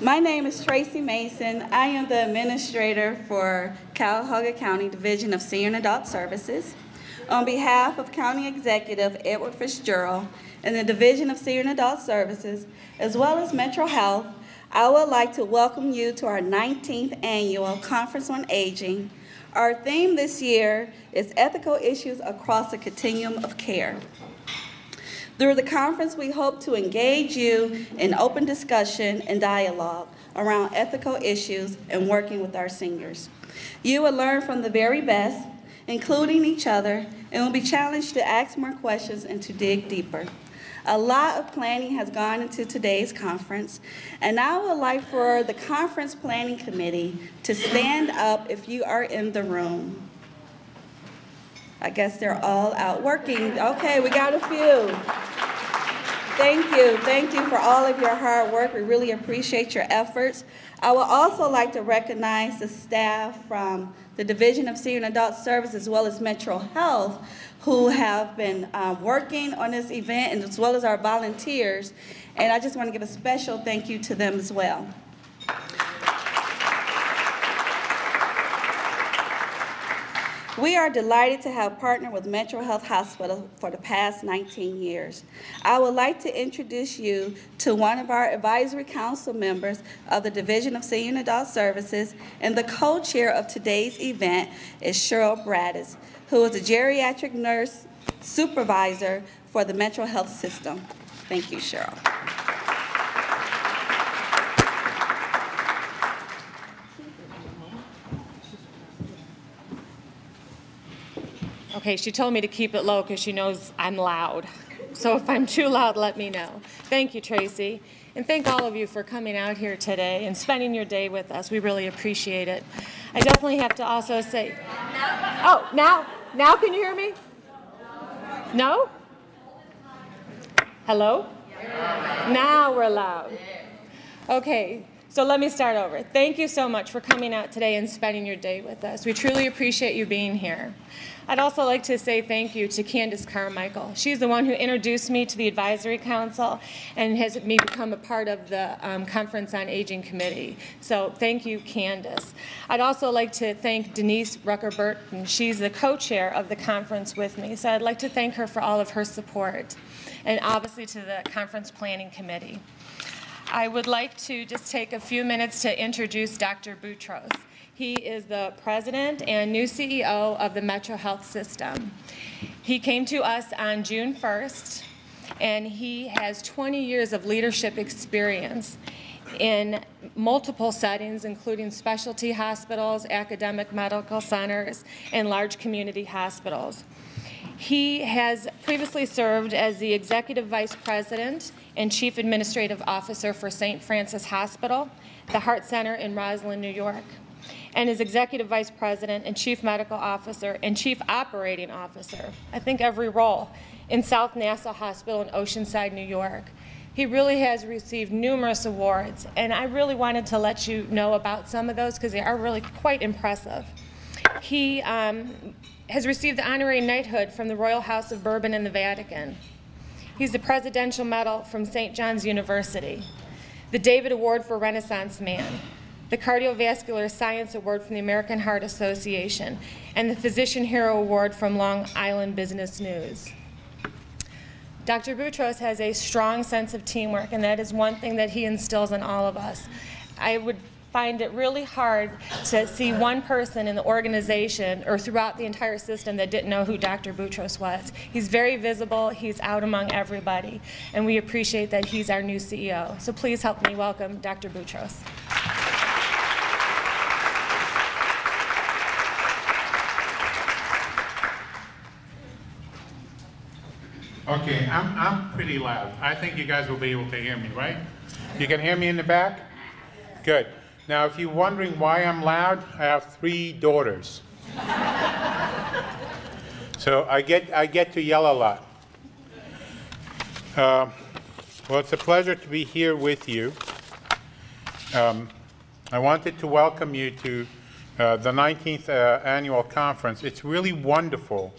My name is Tracy Mason. I am the administrator for Cuyahoga County Division of Senior and Adult Services. On behalf of County Executive Edward Fitzgerald and the Division of Senior and Adult Services, as well as Metro Health, I would like to welcome you to our 19th Annual Conference on Aging. Our theme this year is ethical issues across the continuum of care. Through the conference, we hope to engage you in open discussion and dialogue around ethical issues and working with our seniors. You will learn from the very best, including each other, and will be challenged to ask more questions and to dig deeper. A lot of planning has gone into today's conference, and I would like for the Conference Planning Committee to stand up if you are in the room. I guess they're all out working. Okay, we got a few. Thank you for all of your hard work. We really appreciate your efforts. I would also like to recognize the staff from the Division of Senior and Adult Services as well as Metro Health who have been working on this event, and as well as our volunteers. And I just want to give a special thank you to them as well. We are delighted to have partnered with Metro Health Hospital for the past 19 years. I would like to introduce you to one of our advisory council members of the Division of Senior and Adult Services, and the co-chair of today's event is Cheryl Braddis, who is a geriatric nurse supervisor for the Metro Health System. Thank you, Cheryl. Okay, she told me to keep it low because she knows I'm loud. So if I'm too loud, let me know. Thank you, Tracy. And thank all of you for coming out here today and spending your day with us. We really appreciate it. I definitely have to also say, oh, now can you hear me? No? Hello? Now we're loud. Okay. So let me start over. Thank you so much for coming out today and spending your day with us. We truly appreciate you being here. I'd also like to say thank you to Candace Carmichael. She's the one who introduced me to the Advisory Council and has me become a part of the Conference on Aging Committee. So thank you, Candace. I'd also like to thank Denise Rucker-Burton. She's the co-chair of the conference with me. So I'd like to thank her for all of her support, and obviously to the Conference Planning Committee. I would like to just take a few minutes to introduce Dr. Boutros. He is the president and new CEO of the Metro Health System. He came to us on June 1st, and he has 20 years of leadership experience in multiple settings, including specialty hospitals, academic medical centers, and large community hospitals. He has previously served as the Executive Vice President and Chief Administrative Officer for St. Francis Hospital, the Heart Center in Roslyn, New York, and is Executive Vice President and Chief Medical Officer and Chief Operating Officer, I think every role, in South Nassau Hospital in Oceanside, New York. He really has received numerous awards, and I really wanted to let you know about some of those because they are really quite impressive. He has received the honorary knighthood from the Royal House of Bourbon in the Vatican. He's the Presidential Medal from St. John's University, the David Award for Renaissance Man, the Cardiovascular Science Award from the American Heart Association, and the Physician Hero Award from Long Island Business News. Dr. Boutros has a strong sense of teamwork, and that is one thing that he instills in all of us. I would find it really hard to see one person in the organization or throughout the entire system that didn't know who Dr. Boutros was. He's very visible, he's out among everybody, and we appreciate that he's our new CEO. So please help me welcome Dr. Boutros. Okay, I'm pretty loud. I think you guys will be able to hear me, right? You can hear me in the back? Good. Now, if you're wondering why I'm loud, I have 3 daughters. So I get to yell a lot. Well, it's a pleasure to be here with you. I wanted to welcome you to the 19th annual conference. It's really wonderful,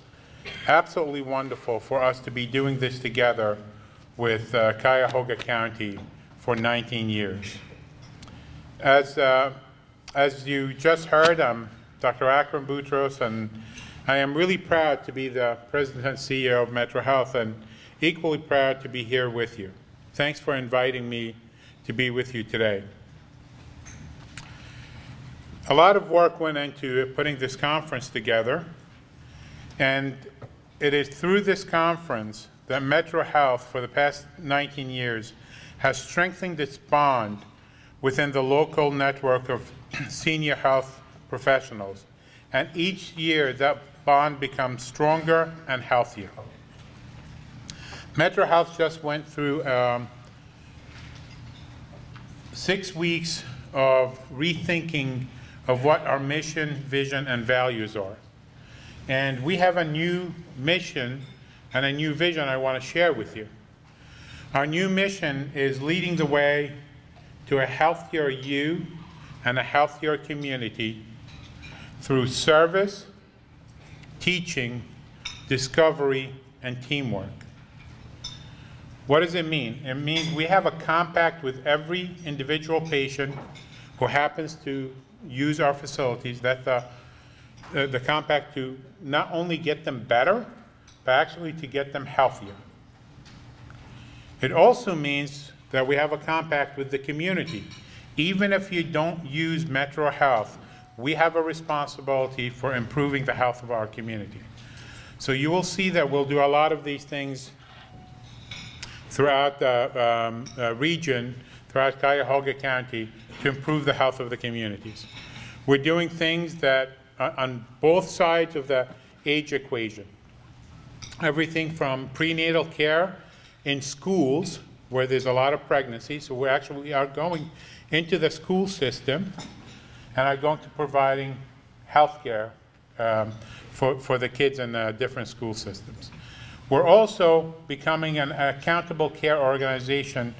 absolutely wonderful for us to be doing this together with Cuyahoga County for 19 years. As you just heard, I'm Dr. Akram Boutros, and I am really proud to be the President and CEO of Metro Health, and equally proud to be here with you. Thanks for inviting me to be with you today. A lot of work went into putting this conference together, and it is through this conference that Metro Health, for the past 19 years, has strengthened its bond within the local network of senior health professionals. And each year, that bond becomes stronger and healthier. Metro Health just went through 6 weeks of rethinking of what our mission, vision, and values are. And we have a new mission and a new vision I want to share with you. Our new mission is leading the way to a healthier you and a healthier community through service, teaching, discovery, and teamwork. What does it mean? It means we have a compact with every individual patient who happens to use our facilities. That's the compact to not only get them better, but actually to get them healthier. It also means that we have a compact with the community. Even if you don't use Metro Health, we have a responsibility for improving the health of our community. So you will see that we'll do a lot of these things throughout the region, throughout Cuyahoga County, to improve the health of the communities. We're doing things that on both sides of the age equation. Everything from prenatal care in schools, where there's a lot of pregnancy, so we are going into the school system and are going to providing health care for the kids in different school systems. We're also becoming an accountable care organization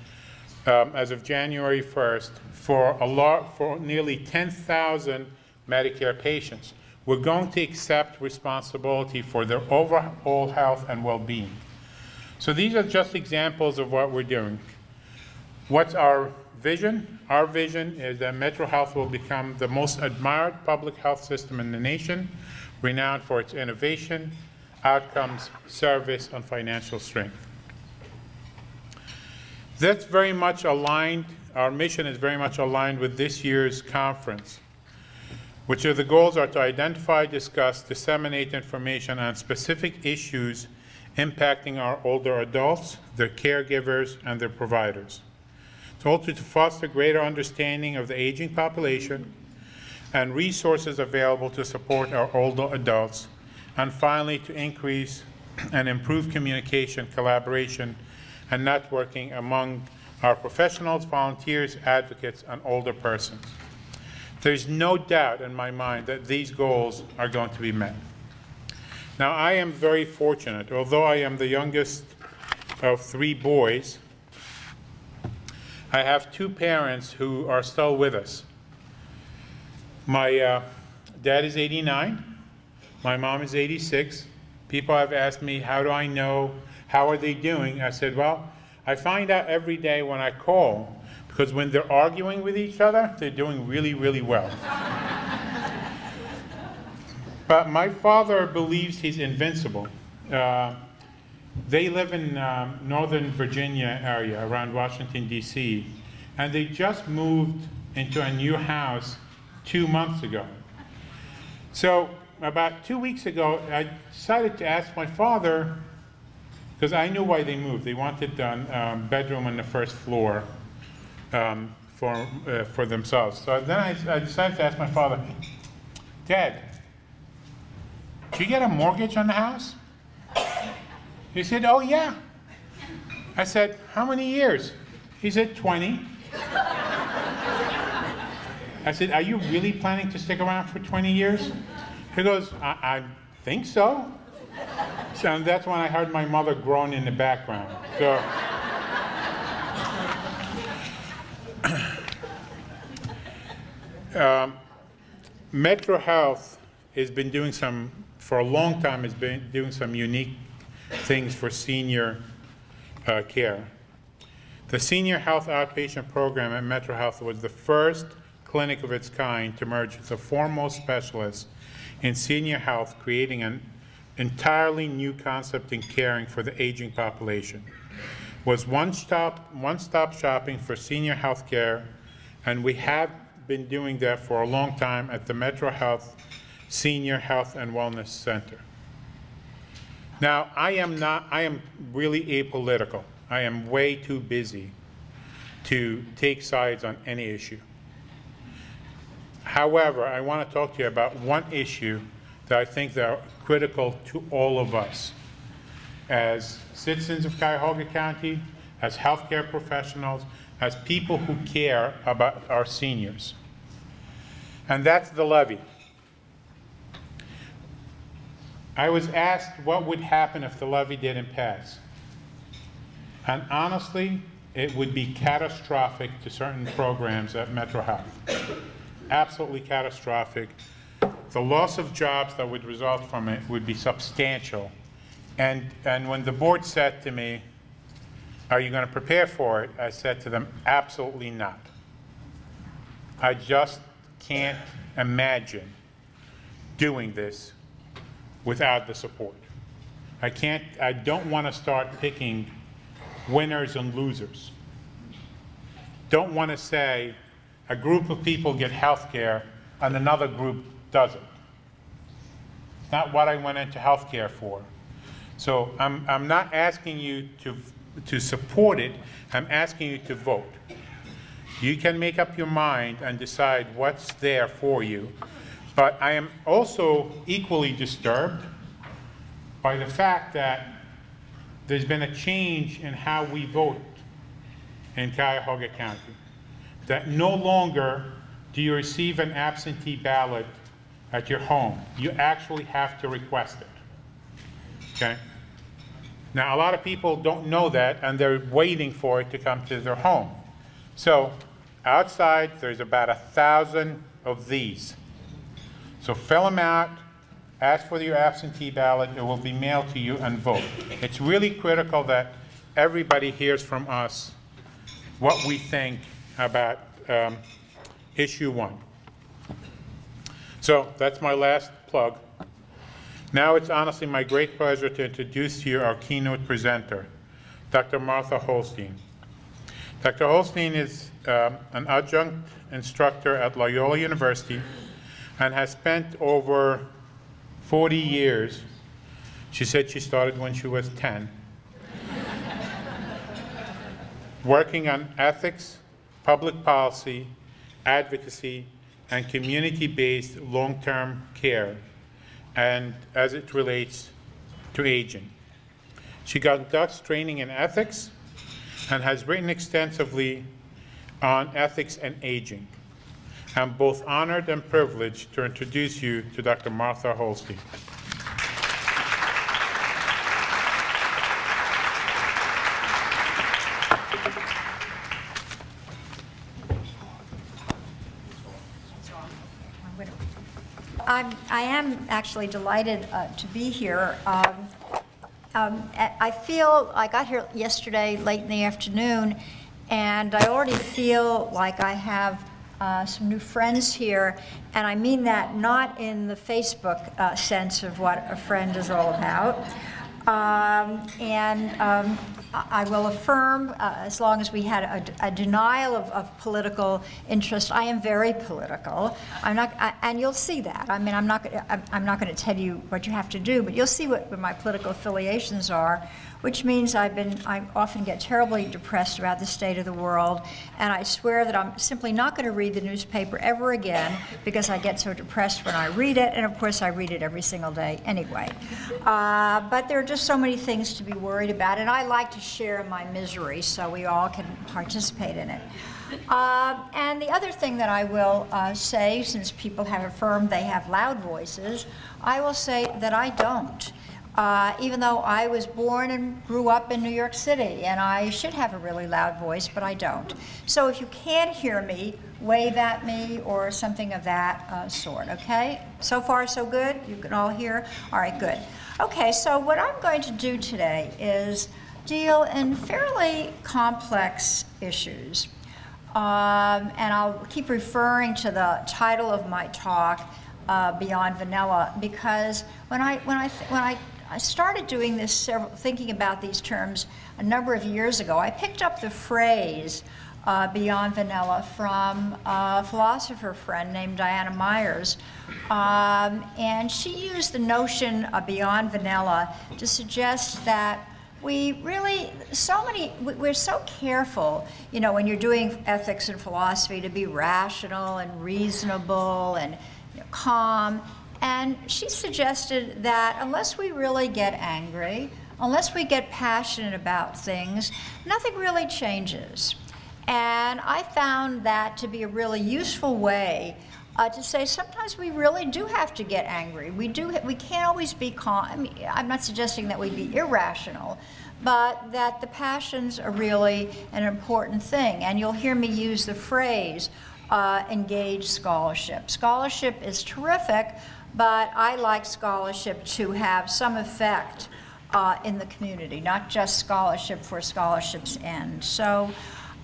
as of January 1st for nearly 10,000 Medicare patients. We're going to accept responsibility for their overall health and well-being. So these are just examples of what we're doing. What's our vision? Our vision is that Metro Health will become the most admired public health system in the nation, renowned for its innovation, outcomes, service, and financial strength. That's very much aligned, our mission is very much aligned with this year's conference, which are the goals are to identify, discuss, disseminate information on specific issues impacting our older adults, their caregivers, and their providers. It's also to foster greater understanding of the aging population and resources available to support our older adults, and finally to increase and improve communication, collaboration, and networking among our professionals, volunteers, advocates, and older persons. There's no doubt in my mind that these goals are going to be met. Now, I am very fortunate. Although I am the youngest of 3 boys, I have 2 parents who are still with us. My dad is 89. My mom is 86. People have asked me, how do I know, how are they doing? I said, well, I find out every day when I call, because when they're arguing with each other, they're doing really, really well. But my father believes he's invincible. They live in Northern Virginia area, around Washington, D.C., and they just moved into a new house 2 months ago. So about 2 weeks ago, I decided to ask my father, because I knew why they moved. They wanted a bedroom on the first floor for themselves. So then I decided to ask my father, Dad, did you get a mortgage on the house? He said, oh yeah. I said, how many years? He said, 20. I said, are you really planning to stick around for 20 years? He goes, I think so. So that's when I heard my mother groan in the background. So, Metro Health has been doing for a long time, has been doing some unique things for senior care. The Senior Health Outpatient Program at Metro Health was the first clinic of its kind to merge the foremost specialists in senior health, creating an entirely new concept in caring for the aging population. Was one-stop shopping for senior health care, and we have been doing that for a long time at the Metro Health Senior Health and Wellness Center. Now, I am really apolitical. I am way too busy to take sides on any issue. However, I want to talk to you about one issue that I think that are critical to all of us as citizens of Cuyahoga County, as healthcare professionals, as people who care about our seniors. And that's the levy. I was asked what would happen if the levy didn't pass. And honestly, it would be catastrophic to certain programs at Metro Health. Absolutely catastrophic. The loss of jobs that would result from it would be substantial. And when the board said to me, are you going to prepare for it? I said to them, absolutely not. I just can't imagine doing this without the support. I don't want to start picking winners and losers. Don't want to say a group of people get health care and another group doesn't. It's not what I went into health care for. So I'm not asking you to support it, I'm asking you to vote. You can make up your mind and decide what's there for you. But I am also equally disturbed by the fact that there's been a change in how we vote in Cuyahoga County. That no longer do you receive an absentee ballot at your home. You actually have to request it. Okay? Now, a lot of people don't know that, and they're waiting for it to come to their home. So outside, there's about 1,000 of these. So fill them out, ask for your absentee ballot, it will be mailed to you, and vote. It's really critical that everybody hears from us what we think about issue 1. So that's my last plug. Now it's honestly my great pleasure to introduce to you our keynote presenter, Dr. Martha Holstein. Dr. Holstein is an adjunct instructor at Loyola University and has spent over 40 years, she said she started when she was 10, working on ethics, public policy, advocacy, and community-based long-term care, and as it relates to aging. She conducts training in ethics and has written extensively on ethics and aging. I'm both honored and privileged to introduce you to Dr. Martha Holstein. I am actually delighted to be here. I feel I got here yesterday late in the afternoon, and I already feel like I have some new friends here, and I mean that not in the Facebook sense of what a friend is all about. I will affirm, as long as we had a denial of political interest, I am very political. And you'll see that. I mean, I'm not going to tell you what you have to do, but you'll see what my political affiliations are, which means I often get terribly depressed about the state of the world, and I swear that I'm simply not going to read the newspaper ever again because I get so depressed when I read it, and of course I read it every single day anyway. But there are just so many things to be worried about, and I like to share my misery so we all can participate in it. And the other thing that I will say, since people have affirmed they have loud voices, I will say that I don't. Even though I was born and grew up in New York City, and I should have a really loud voice, but I don't. So if you can't hear me, wave at me or something of that sort, okay? So far, so good? You can all hear? All right, good. Okay, so what I'm going to do today is deal in fairly complex issues. And I'll keep referring to the title of my talk, Beyond Vanilla, because when I started doing this, thinking about these terms a number of years ago, I picked up the phrase beyond vanilla from a philosopher friend named Diana Myers. And she used the notion of beyond vanilla to suggest that we're so careful, you know, when you're doing ethics and philosophy, to be rational and reasonable and calm. And she suggested that unless we really get angry, unless we get passionate about things, nothing really changes. And I found that to be a really useful way to say sometimes we really do have to get angry. We can't always be calm. I mean, I'm not suggesting that we be irrational, but that the passions are really an important thing. And you'll hear me use the phrase, engage scholarship. Scholarship is terrific, but I like scholarship to have some effect in the community, not just scholarship for scholarship's end. So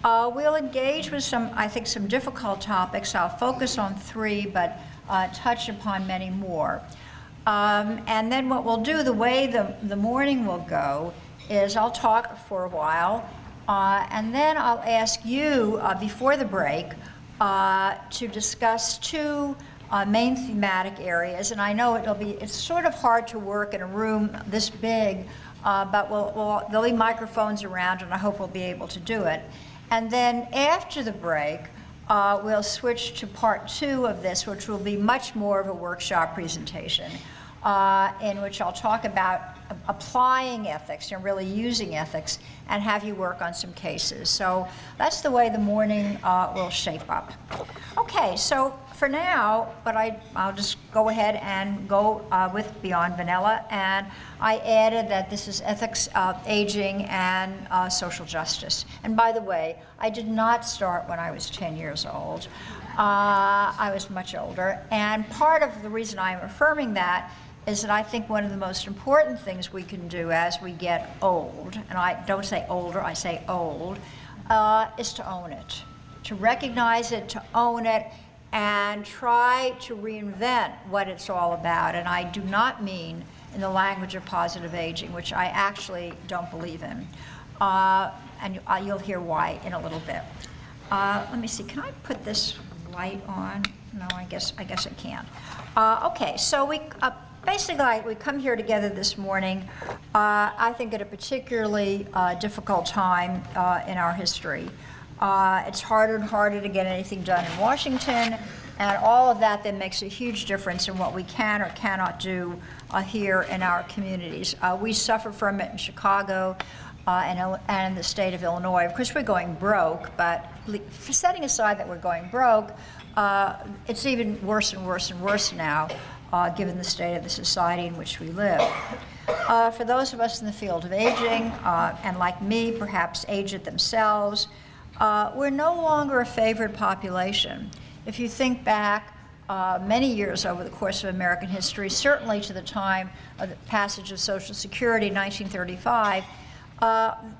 we'll engage with I think some difficult topics. I'll focus on 3, but touch upon many more. And then what we'll do, the way the morning will go, is I'll talk for a while, and then I'll ask you, before the break, to discuss 2 main thematic areas. And I know it's sort of hard to work in a room this big, but there'll be microphones around, and I hope we'll be able to do it. And then after the break, we'll switch to part 2 of this, which will be much more of a workshop presentation, in which I'll talk about applying ethics and really using ethics, and have you work on some cases. So that's the way the morning will shape up. Okay, so for now, but I'll just go ahead and go with Beyond Vanilla, and I added that this is ethics, aging, and social justice. And by the way, I did not start when I was 10 years old. I was much older, and part of the reason I'm affirming that is that I think one of the most important things we can do as we get old, and I don't say older, I say old, is to own it, to recognize it, to own it, and try to reinvent what it's all about. And I do not mean in the language of positive aging, which I actually don't believe in. And you'll hear why in a little bit. Let me see, can I put this light on? No, I guess I can't. Okay, so basically, we come here together this morning, I think at a particularly difficult time in our history. It's harder and harder to get anything done in Washington, and all of that then makes a huge difference in what we can or cannot do here in our communities. We suffer from it in Chicago and in the state of Illinois. Of course, we're going broke, but setting aside that we're going broke, it's even worse and worse and worse now, given the state of the society in which we live. For those of us in the field of aging, and like me, perhaps aged themselves, we're no longer a favored population. If you think back many years over the course of American history, certainly to the time of the passage of Social Security in 1935,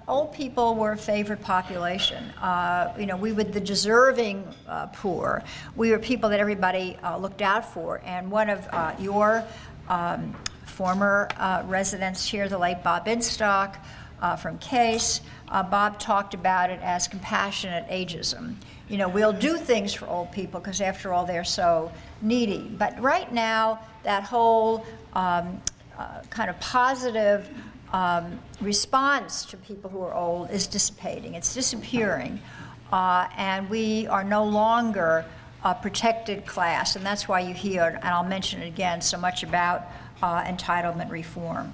old people were a favored population. We were the deserving poor. We were people that everybody looked out for. And one of your former residents here, the late Bob Instock from Case, Bob talked about it as compassionate ageism. We'll do things for old people because after all, they're so needy. But right now, that whole kind of positive response to people who are old is dissipating. It's disappearing. And we are no longer a protected class. And that's why you hear, and I'll mention it again, so much about entitlement reform.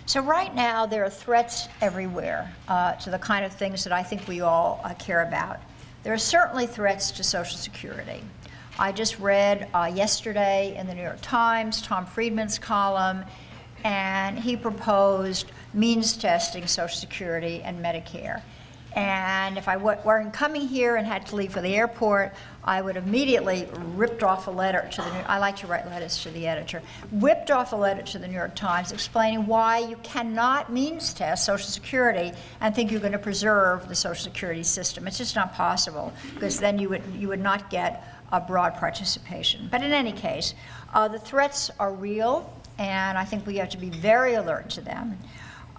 So right now, there are threats everywhere to the kind of things that I think we all care about. There are certainly threats to Social Security. I just read yesterday in the New York Times, Tom Friedman's column, and he proposed means testing Social Security and Medicare. And if I weren't coming here and had to leave for the airport, I would immediately ripped off a letter to I like to write letters to the editor, whipped off a letter to the New York Times explaining why you cannot means test Social Security and think you're going to preserve the Social Security system. It's just not possible, because then you would not get a broad participation. But in any case, the threats are real, and I think we have to be very alert to them.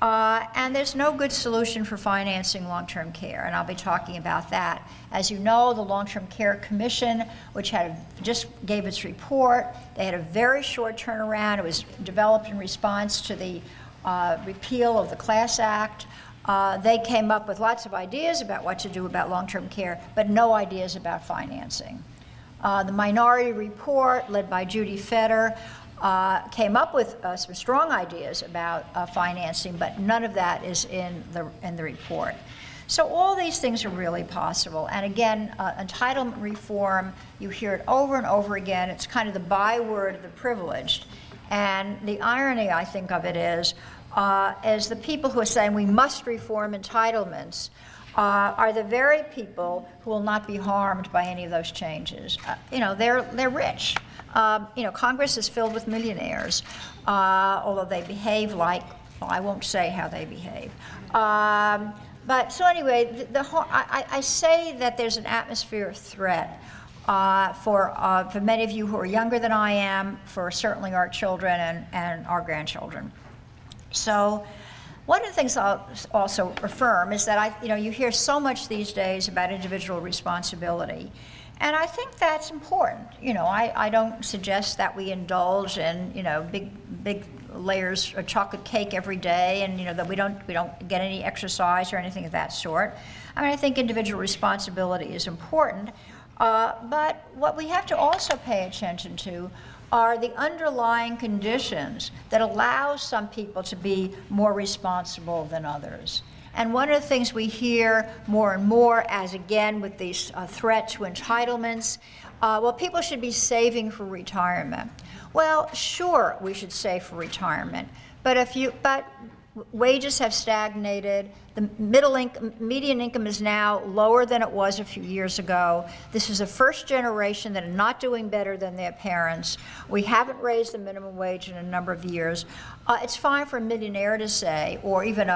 And there's no good solution for financing long-term care, and I'll be talking about that. As you know, the Long-Term Care Commission, which just gave its report, they had a very short turnaround. It was developed in response to the repeal of the Class Act. They came up with lots of ideas about what to do about long-term care, but no ideas about financing. The Minority Report, led by Judy Fetter, came up with some strong ideas about financing, but none of that is in the report. So all these things are really possible. And again, entitlement reform, you hear it over and over again. It's kind of the byword of the privileged. And the irony, I think, of it is the people who are saying we must reform entitlements are the very people who will not be harmed by any of those changes. They're rich. Congress is filled with millionaires, although they behave like, well, I won't say how they behave. But so anyway, I say that there's an atmosphere of threat for many of you who are younger than I am, for certainly our children and our grandchildren. So one of the things I'll also affirm is that you hear so much these days about individual responsibility. And I think that's important. I don't suggest that we indulge in, big layers of chocolate cake every day, and that we don't get any exercise or anything of that sort. I mean, I think individual responsibility is important, but what we have to also pay attention to are the underlying conditions that allow some people to be more responsible than others. And one of the things we hear more and more, as again with these threat to entitlements, well, people should be saving for retirement. Well, sure, we should save for retirement, but wages have stagnated. The median income is now lower than it was a few years ago. This is the first generation that are not doing better than their parents. We haven't raised the minimum wage in a number of years. It's fine for a millionaire to say, or even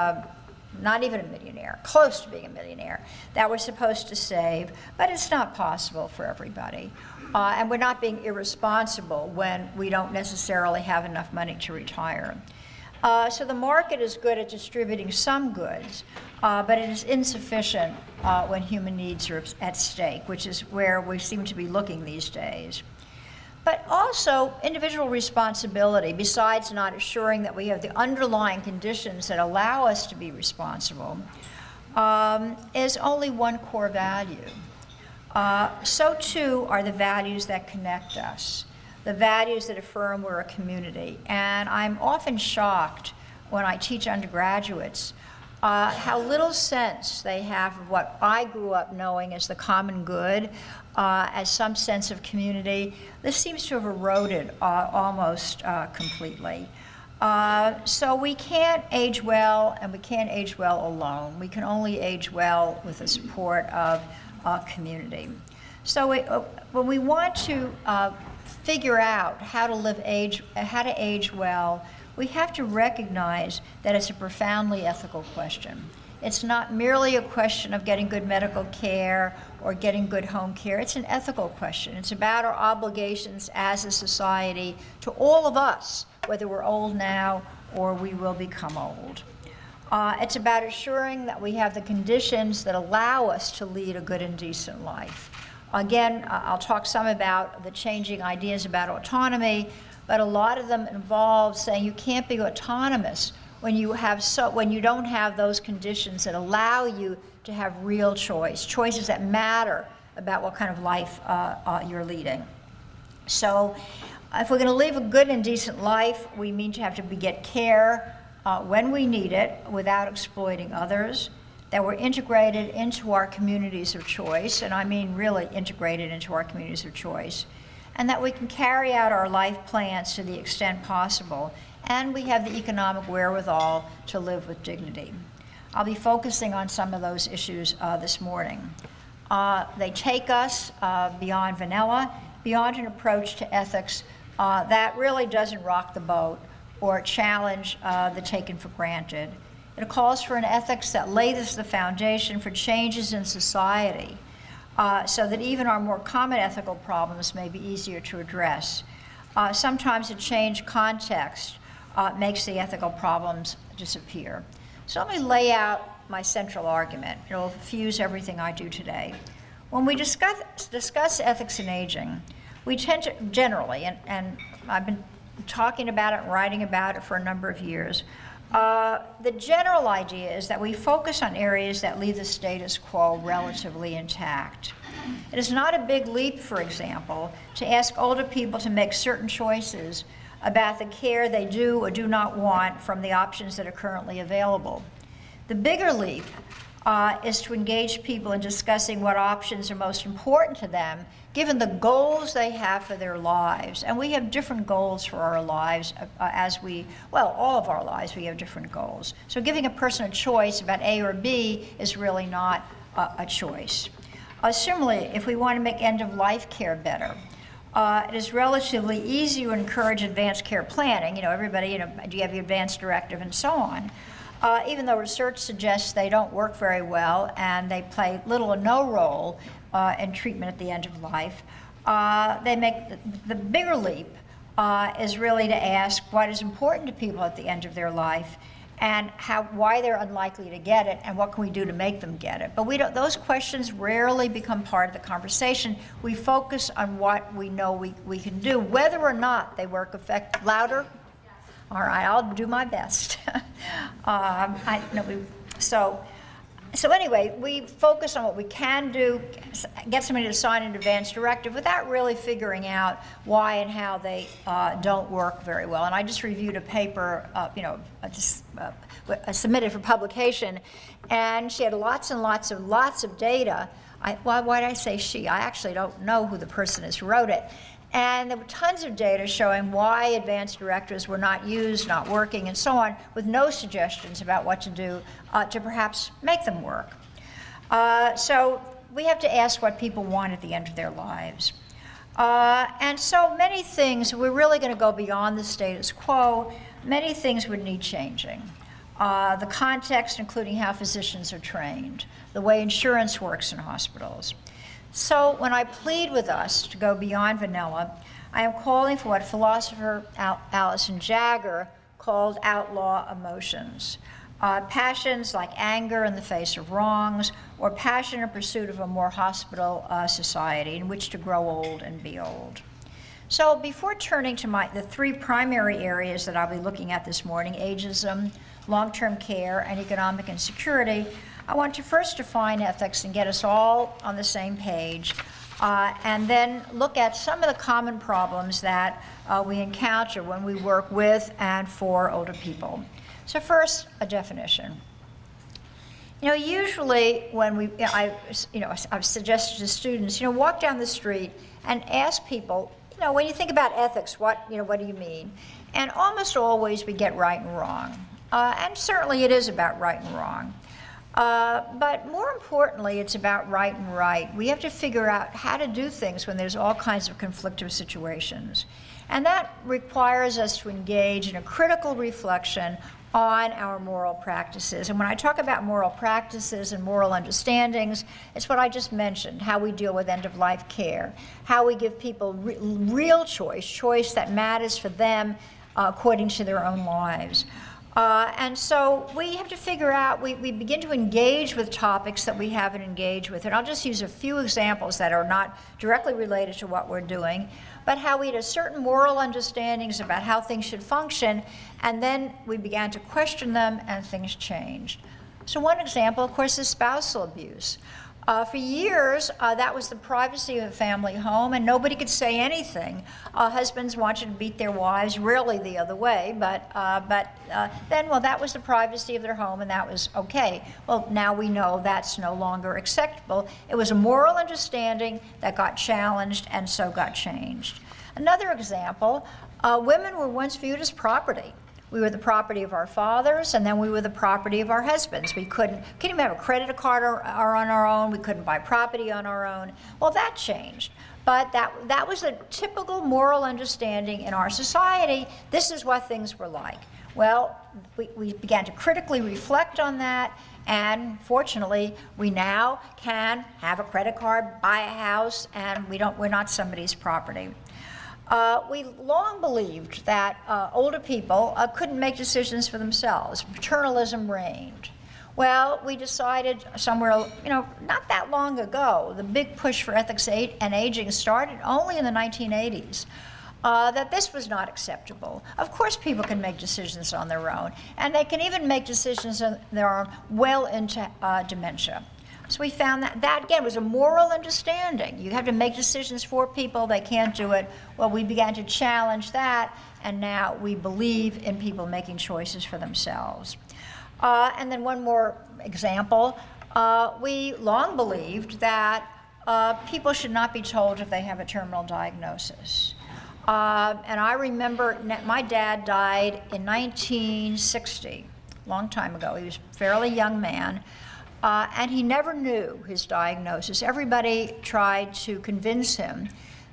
not even a millionaire, close to being a millionaire, that we're supposed to save, but it's not possible for everybody. And we're not being irresponsible when we don't necessarily have enough money to retire. So the market is good at distributing some goods, but it is insufficient when human needs are at stake, which is where we seem to be looking these days. But also, individual responsibility, besides not assuring that we have the underlying conditions that allow us to be responsible, is only one core value. So too are the values that connect us, the values that affirm we're a community. And I'm often shocked when I teach undergraduates how little sense they have of what I grew up knowing as the common good, as some sense of community. This seems to have eroded almost completely. So we can't age well, and we can't age well alone. We can only age well with the support of community. So when we want to figure out how to age well, we have to recognize that it's a profoundly ethical question. It's not merely a question of getting good medical care or getting good home care. It's an ethical question. It's about our obligations as a society to all of us, whether we're old now or we will become old. It's about assuring that we have the conditions that allow us to lead a good and decent life. Again, I'll talk some about the changing ideas about autonomy, but a lot of them involve saying you can't be autonomous when you don't have those conditions that allow you to have real choices that matter about what kind of life you're leading. So if we're going to live a good and decent life, we mean to have to get care when we need it without exploiting others, that we're integrated into our communities of choice, and I mean really integrated into our communities of choice, and that we can carry out our life plans to the extent possible, and we have the economic wherewithal to live with dignity. I'll be focusing on some of those issues this morning. They take us beyond vanilla, beyond an approach to ethics that really doesn't rock the boat or challenge the taken for granted. It calls for an ethics that lays the foundation for changes in society so that even our more common ethical problems may be easier to address. Sometimes a changed context makes the ethical problems disappear. So let me lay out my central argument. It'll fuse everything I do today. When we discuss ethics in aging, we tend to generally, and I've been talking about it and writing about it for a number of years, the general idea is that we focus on areas that leave the status quo relatively intact. It is not a big leap, for example, to ask older people to make certain choices about the care they do or do not want from the options that are currently available. The bigger leap is to engage people in discussing what options are most important to them, given the goals they have for their lives. And we have different goals for our lives all of our lives we have different goals. So giving a person a choice about A or B is really not a choice. Similarly, if we want to make end-of-life care better, it is relatively easy to encourage advanced care planning. Everybody, do you have your advanced directive and so on. Even though research suggests they don't work very well and they play little or no role in treatment at the end of life, they make the bigger leap is really to ask what is important to people at the end of their life and why they're unlikely to get it and what can we do to make them get it. But those questions rarely become part of the conversation. We focus on what we know we can do, whether or not they work louder. All right, I'll do my best. So anyway, we focus on what we can do, get somebody to sign an advance directive without really figuring out why and how they don't work very well. And I just reviewed a paper, submitted for publication, and she had lots and lots of data. Why did I say she? I actually don't know who the person is who wrote it. And there were tons of data showing why advanced directives were not used, not working, and so on, with no suggestions about what to do to perhaps make them work. So we have to ask what people want at the end of their lives. And so many things, we're really going to go beyond the status quo. Many things would need changing. The context, including how physicians are trained, the way insurance works in hospitals. So when I plead with us to go beyond vanilla, I am calling for what philosopher Alison Jagger called outlaw emotions. Passions like anger in the face of wrongs, or passion in pursuit of a more hospitable society in which to grow old and be old. So before turning to the three primary areas that I'll be looking at this morning, ageism, long-term care, and economic insecurity, I want to first define ethics and get us all on the same page, and then look at some of the common problems that we encounter when we work with and for older people. So first, a definition. Usually when I've suggested to students, walk down the street and ask people, when you think about ethics, what do you mean? And almost always we get right and wrong. And certainly it is about right and wrong. But more importantly, it's about right and right. We have to figure out how to do things when there's all kinds of conflictive situations. And that requires us to engage in a critical reflection on our moral practices. And when I talk about moral practices and moral understandings, it's what I just mentioned, how we deal with end-of-life care, how we give people real choice that matters for them according to their own lives. And so we have to figure out, we begin to engage with topics that we haven't engaged with. And I'll just use a few examples that are not directly related to what we're doing, but how we had certain moral understandings about how things should function, and then we began to question them and things changed. So one example, of course, is spousal abuse. For years, that was the privacy of a family home, and nobody could say anything. Husbands wanted to beat their wives, rarely the other way, but then, that was the privacy of their home, and that was okay. Well, now we know that's no longer acceptable. It was a moral understanding that got challenged and so got changed. Another example, women were once viewed as property. We were the property of our fathers, and then we were the property of our husbands. We couldn't even have a credit card or on our own. We couldn't buy property on our own. Well, that changed. But that was a typical moral understanding in our society. This is what things were like. Well, we began to critically reflect on that, and fortunately, we now can have a credit card, buy a house, and we're not somebody's property. We long believed that older people couldn't make decisions for themselves. Paternalism reigned. Well, we decided somewhere, not that long ago, the big push for ethics and aging started only in the 1980s, that this was not acceptable. Of course, people can make decisions on their own, and they can even make decisions on their own well into dementia. So we found that again was a moral understanding. You have to make decisions for people, they can't do it. Well, we began to challenge that, and now we believe in people making choices for themselves. And then one more example, we long believed that people should not be told if they have a terminal diagnosis. And I remember my dad died in 1960, a long time ago. He was a fairly young man. And he never knew his diagnosis. Everybody tried to convince him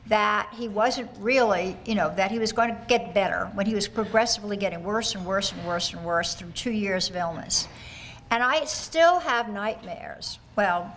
that he wasn't really, that he was going to get better when he was progressively getting worse and worse and worse and worse through 2 years of illness. And I still have nightmares. Well,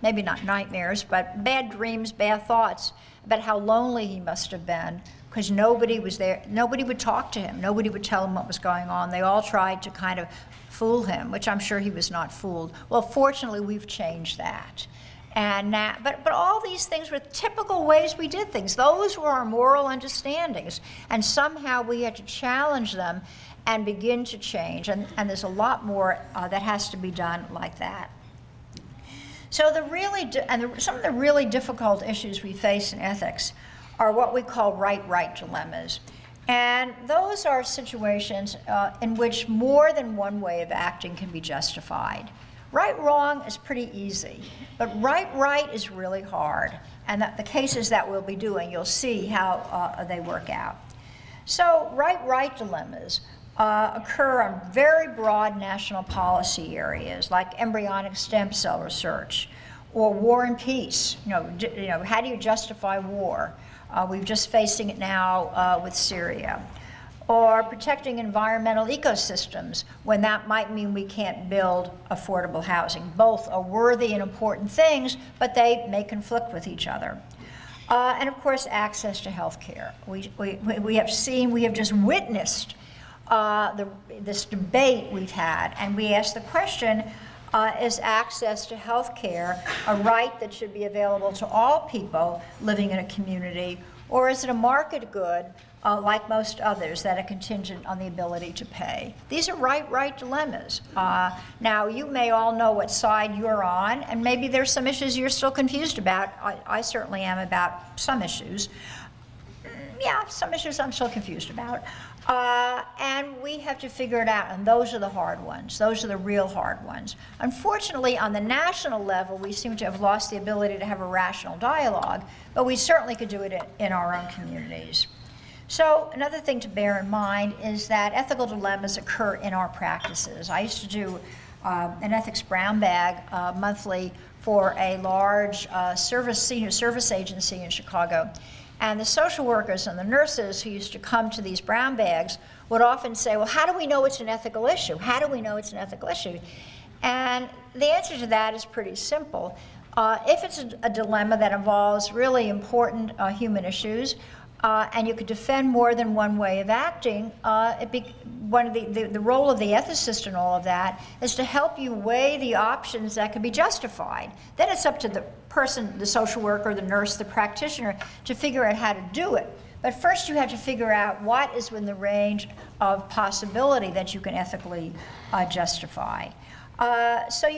maybe not nightmares, but bad dreams, bad thoughts about how lonely he must have been, because nobody was there. Nobody would talk to him. Nobody would tell him what was going on. They all tried to kind of fool him, which I'm sure he was not fooled. Well, fortunately, we've changed that. And now, but all these things were typical ways we did things. Those were our moral understandings. And somehow we had to challenge them and begin to change. And there's a lot more that has to be done like that. So some of the really difficult issues we face in ethics are what we call right-right dilemmas. And those are situations in which more than one way of acting can be justified. Right-wrong is pretty easy, but right-right is really hard. And the cases that we'll be doing, you'll see how they work out. So right-right dilemmas occur on very broad national policy areas, like embryonic stem cell research, or war and peace. How do you justify war? We're just facing it now with Syria. Or protecting environmental ecosystems, when that might mean we can't build affordable housing. Both are worthy and important things, but they may conflict with each other. And of course, access to health care. We have just witnessed this debate we've had, and we ask the question, is access to health care a right that should be available to all people living in a community, or is it a market good, like most others, that are contingent on the ability to pay? These are right dilemmas. Now, you may all know what side you're on, and maybe there's some issues you're still confused about. I certainly am about some issues. Yeah, some issues I'm still confused about. And we have to figure it out, and those are the hard ones. Those are the real hard ones. Unfortunately, on the national level, we seem to have lost the ability to have a rational dialogue, but we certainly could do it in our own communities. So another thing to bear in mind is that ethical dilemmas occur in our practices. I used to do an ethics brown bag monthly for a large senior service agency in Chicago. And the social workers and the nurses who used to come to these brown bags would often say, well, how do we know it's an ethical issue? How do we know it's an ethical issue? And the answer to that is pretty simple. If it's a dilemma that involves really important human issues, and you could defend more than one way of acting, one of the role of the ethicist in all of that is to help you weigh the options that can be justified. Then it's up to the person, the social worker, the nurse, the practitioner, to figure out how to do it. But first you have to figure out what is within the range of possibility that you can ethically justify. So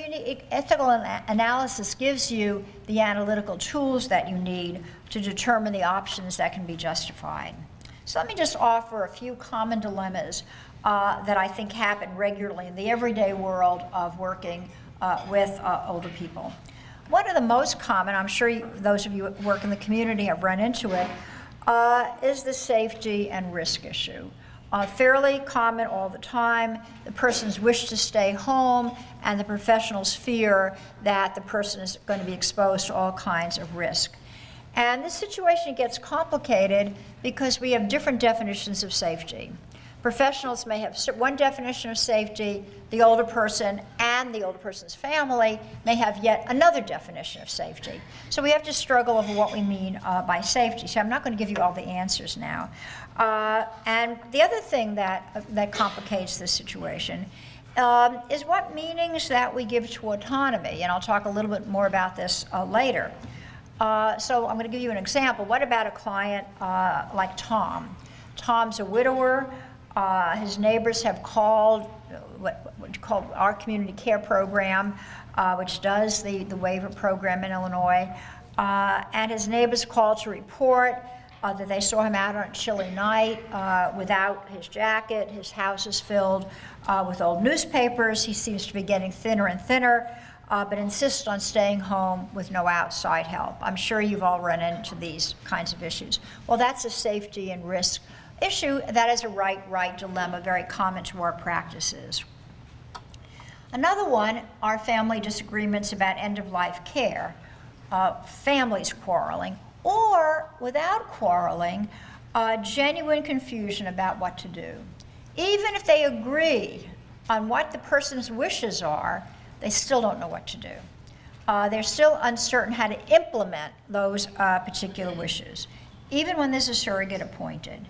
ethical analysis gives you the analytical tools that you need to determine the options that can be justified. So let me just offer a few common dilemmas that I think happen regularly in the everyday world of working with older people. One of the most common, I'm sure those of you who work in the community have run into it, is the safety and risk issue. fairly common all the time, the person's wish to stay home, and the professional's fear that the person is going to be exposed to all kinds of risk. And this situation gets complicated because we have different definitions of safety. Professionals may have one definition of safety, the older person and the older person's family may have yet another definition of safety. So we have to struggle over what we mean by safety. So I'm not going to give you all the answers now. And the other thing that complicates this situation is what meanings that we give to autonomy. And I'll talk a little bit more about this later. So I'm going to give you an example. What about a client like Tom? Tom's a widower. His neighbors have called what you call our community care program, which does the waiver program in Illinois. And his neighbors called to report that they saw him out on a chilly night without his jacket. His house is filled with old newspapers. He seems to be getting thinner and thinner, but insists on staying home with no outside help. I'm sure you've all run into these kinds of issues. Well, that's a safety and risk issue. That is a right dilemma, very common to our practices. Another one are family disagreements about end-of-life care, families quarreling, or without quarreling, genuine confusion about what to do. Even if they agree on what the person's wishes are, they still don't know what to do. They're still uncertain how to implement those particular wishes, even when there's a surrogate appointed.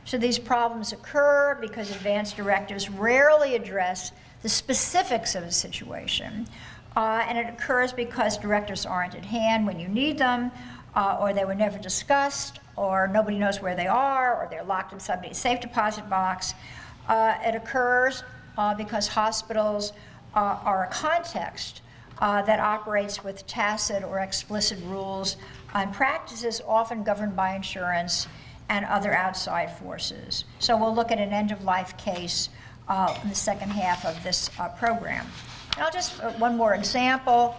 So these problems occur because advance directives rarely address the specifics of a situation. And it occurs because directives aren't at hand when you need them, or they were never discussed, or nobody knows where they are, or they're locked in somebody's safe deposit box. It occurs because hospitals are a context that operates with tacit or explicit rules and practices often governed by insurance and other outside forces. So we'll look at an end-of-life case in the second half of this program. And I'll just, one more example,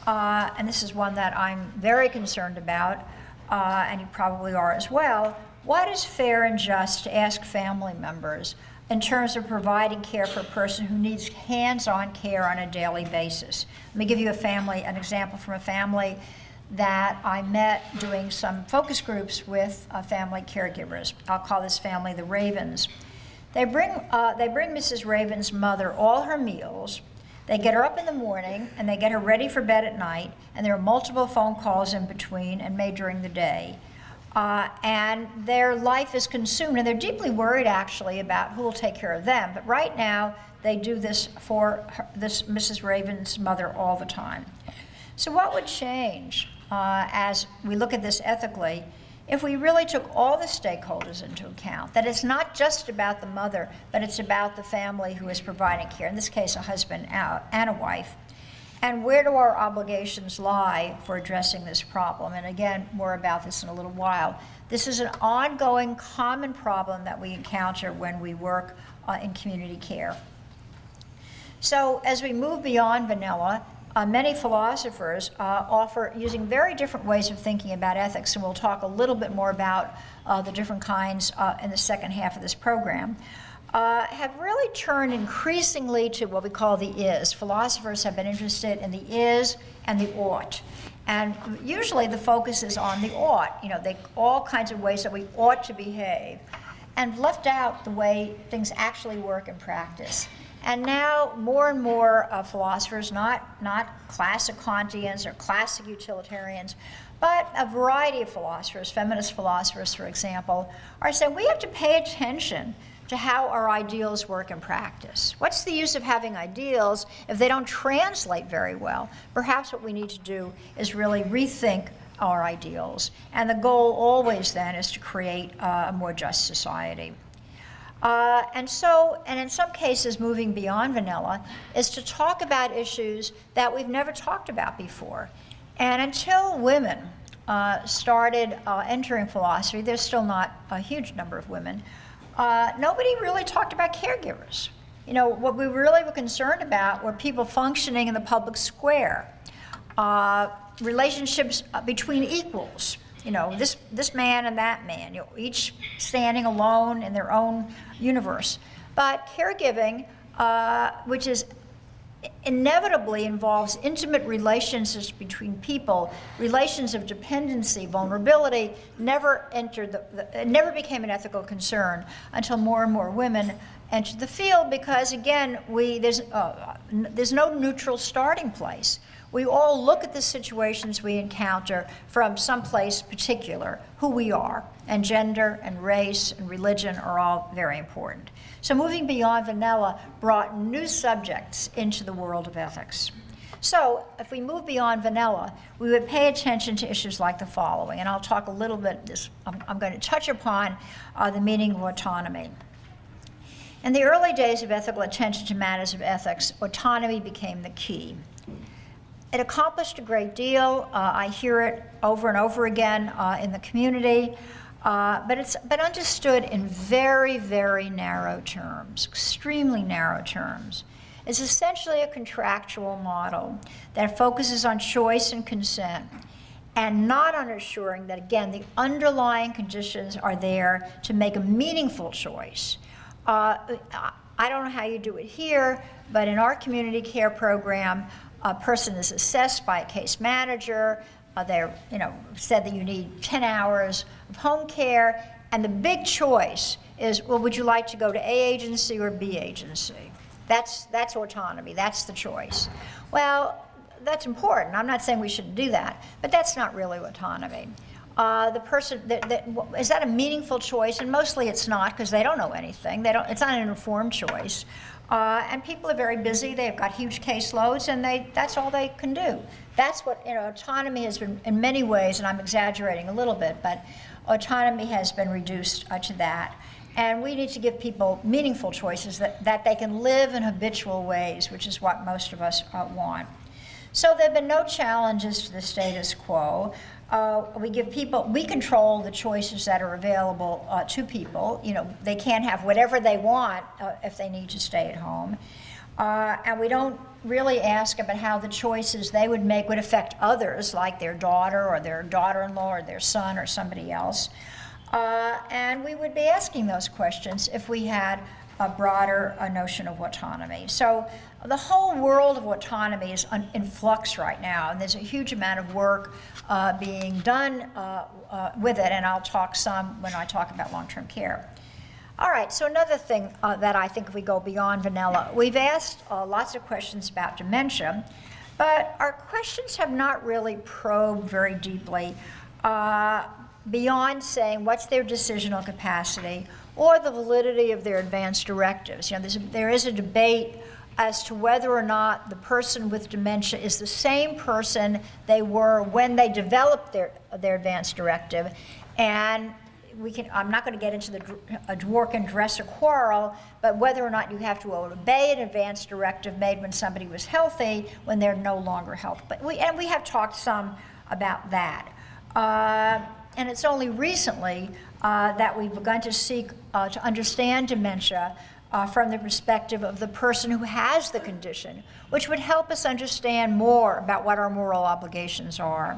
and this is one that I'm very concerned about, and you probably are as well. What is fair and just to ask family members in terms of providing care for a person who needs hands-on care on a daily basis? Let me give you an example from a family that I met doing some focus groups with family caregivers. I'll call this family the Ravens. They bring Mrs. Raven's mother all her meals. They get her up in the morning and they get her ready for bed at night, and there are multiple phone calls in between and made during the day. And their life is consumed, and they're deeply worried actually about who will take care of them. But right now, they do this for this Mrs. Raven's mother all the time. So what would change as we look at this ethically if we really took all the stakeholders into account, that it's not just about the mother, but it's about the family who is providing care, in this case a husband and a wife, and where do our obligations lie for addressing this problem? And again, more about this in a little while. This is an ongoing common problem that we encounter when we work in community care. So as we move beyond vanilla, many philosophers offer using very different ways of thinking about ethics, and we'll talk a little bit more about the different kinds in the second half of this program, have really turned increasingly to what we call the is. Philosophers have been interested in the is and the ought. And usually the focus is on the ought, all kinds of ways that we ought to behave, and left out the way things actually work in practice. And now more and more philosophers, not classic Kantians or classic utilitarians, but a variety of philosophers, feminist philosophers, for example, are saying we have to pay attention to how our ideals work in practice. What's the use of having ideals if they don't translate very well? Perhaps what we need to do is really rethink our ideals. And the goal always then is to create a more just society. And in some cases, moving beyond vanilla is to talk about issues that we've never talked about before. And until women started entering philosophy, there's still not a huge number of women, nobody really talked about caregivers. What we really were concerned about were people functioning in the public square, relationships between equals. you know, this man and that man, you know, each standing alone in their own universe. But caregiving, which is inevitably involves intimate relationships between people, relations of dependency, vulnerability, never never became an ethical concern until more and more women entered the field, because again, there's no neutral starting place. We all look at the situations we encounter from someplace particular, who we are, and gender and race and religion are all very important. So moving beyond vanilla brought new subjects into the world of ethics. So if we move beyond vanilla, we would pay attention to issues like the following, and I'll talk a little bit, I'm going to touch upon the meaning of autonomy. In the early days of ethical attention to matters of ethics, autonomy became the key. It accomplished a great deal. I hear it over and over again in the community. But it's been understood in very, very narrow terms, extremely narrow terms. It's essentially a contractual model that focuses on choice and consent, and not on assuring that, again, the underlying conditions are there to make a meaningful choice. I don't know how you do it here, but in our community care program, a person is assessed by a case manager. They're, you know, said that you need 10 hours of home care, and the big choice is, well, would you like to go to A agency or B agency? That's autonomy, that's the choice. Well, that's important. I'm not saying we shouldn't do that, but that's not really autonomy. The person, is that a meaningful choice? And mostly it's not, because they don't know anything. It's not an informed choice. And people are very busy. They've got huge caseloads, and that's all they can do. That's what, you know, autonomy has been, in many ways, and I'm exaggerating a little bit, but autonomy has been reduced to that. And we need to give people meaningful choices that they can live in habitual ways, which is what most of us want. So there have been no challenges to the status quo. We control the choices that are available to people. You know, they can't have whatever they want if they need to stay at home. And we don't really ask about how the choices they would make would affect others, like their daughter or their daughter-in-law or their son or somebody else. And we would be asking those questions if we had a broader notion of autonomy. So the whole world of autonomy is in flux right now, and there's a huge amount of work being done with it, and I'll talk some when I talk about long-term care. All right, so another thing that I think if we go beyond vanilla, we've asked lots of questions about dementia, but our questions have not really probed very deeply beyond saying what's their decisional capacity or the validity of their advanced directives. You know, there is a debate as to whether or not the person with dementia is the same person they were when they developed their advanced directive. And I'm not going to get into a Dworkin Dresser quarrel, but whether or not you have to obey an advanced directive made when somebody was healthy when they're no longer healthy. But we have talked some about that. And it's only recently that we've begun to seek to understand dementia from the perspective of the person who has the condition, which would help us understand more about what our moral obligations are.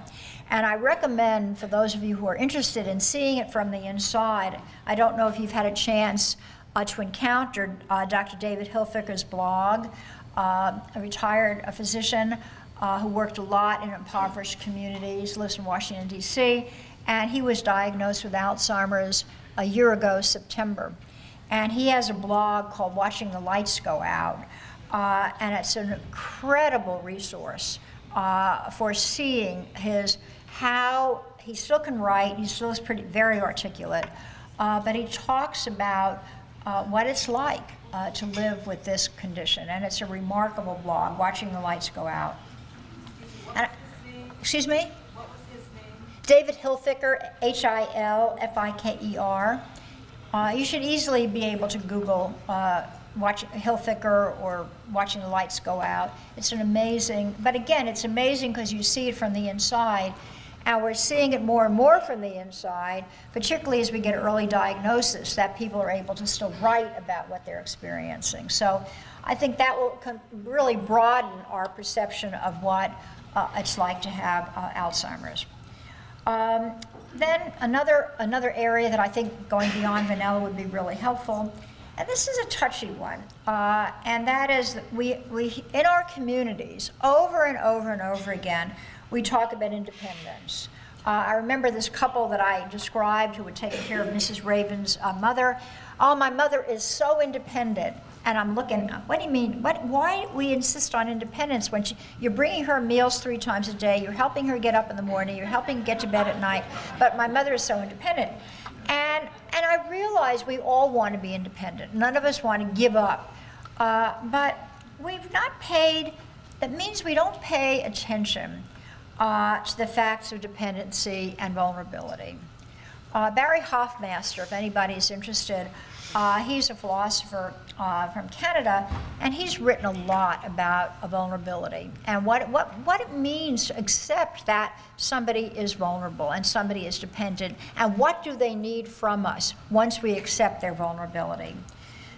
And I recommend, for those of you who are interested in seeing it from the inside, I don't know if you've had a chance to encounter Dr. David Hilfiker's blog, a retired physician who worked a lot in impoverished communities, lives in Washington, D.C., and he was diagnosed with Alzheimer's a year ago, September. And he has a blog called Watching the Lights Go Out, and it's an incredible resource for seeing how he still can write, he still is very articulate, but he talks about what it's like to live with this condition, and it's a remarkable blog, Watching the Lights Go Out. And, excuse me? What was his name? David Hilfiker, Hilfiker. You should easily be able to Google Hilfiker or Watching the Lights Go Out. It's an amazing, but again, it's amazing because you see it from the inside, and we're seeing it more and more from the inside, particularly as we get early diagnosis, that people are able to still write about what they're experiencing. So I think that will really broaden our perception of what it's like to have Alzheimer's. Then another area that I think going beyond vanilla would be really helpful, and this is a touchy one, and that is that we in our communities, over and over and over again, we talk about independence. I remember this couple that I described who had taken care of Mrs. Raven's mother. Oh, my mother is so independent. And I'm looking, what do you mean? Why we insist on independence when you're bringing her meals 3 times a day, you're helping her get up in the morning, you're helping her get to bed at night, but my mother is so independent. And I realize we all want to be independent. None of us want to give up. But we've not paid, that means we don't pay attention to the facts of dependency and vulnerability. Barry Hoffmaster, if anybody's interested, he's a philosopher from Canada, and he's written a lot about vulnerability and what it means to accept that somebody is vulnerable and somebody is dependent, and what do they need from us once we accept their vulnerability.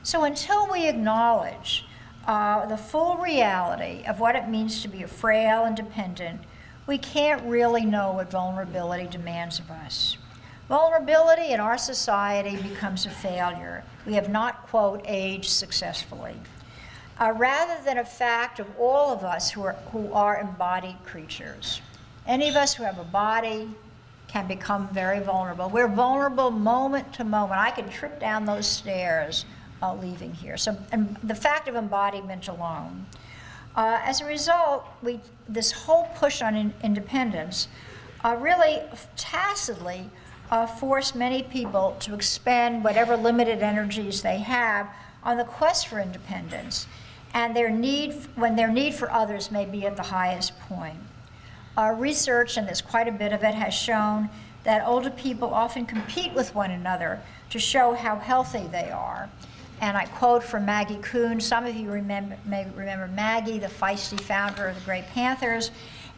So until we acknowledge the full reality of what it means to be frail and dependent, we can't really know what vulnerability demands of us. Vulnerability in our society becomes a failure. We have not, quote, aged successfully. Rather than a fact of all of us who are embodied creatures. Any of us who have a body can become very vulnerable. We're vulnerable moment to moment. I could trip down those stairs leaving here. So, and the fact of embodiment alone. As a result, this whole push on independence really tacitly force many people to expend whatever limited energies they have on the quest for independence, and when their need for others may be at the highest point. Research, and there's quite a bit of it, has shown that older people often compete with one another to show how healthy they are. And I quote from Maggie Kuhn. Some of you may remember Maggie, the feisty founder of the Grey Panthers.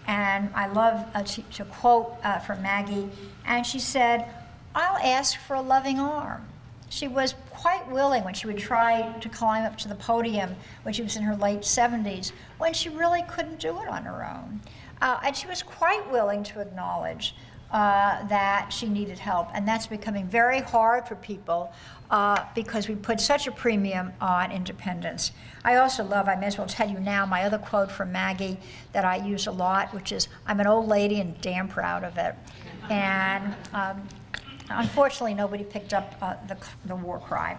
And I love to quote from Maggie. And she said, "I'll ask for a loving arm." She was quite willing when she would try to climb up to the podium when she was in her late 70s, when she really couldn't do it on her own. And she was quite willing to acknowledge that she needed help. And that's becoming very hard for people because we put such a premium on independence. I also love, I may as well tell you now, my other quote from Maggie that I use a lot, which is, "I'm an old lady and damn proud of it." And unfortunately, nobody picked up the war cry.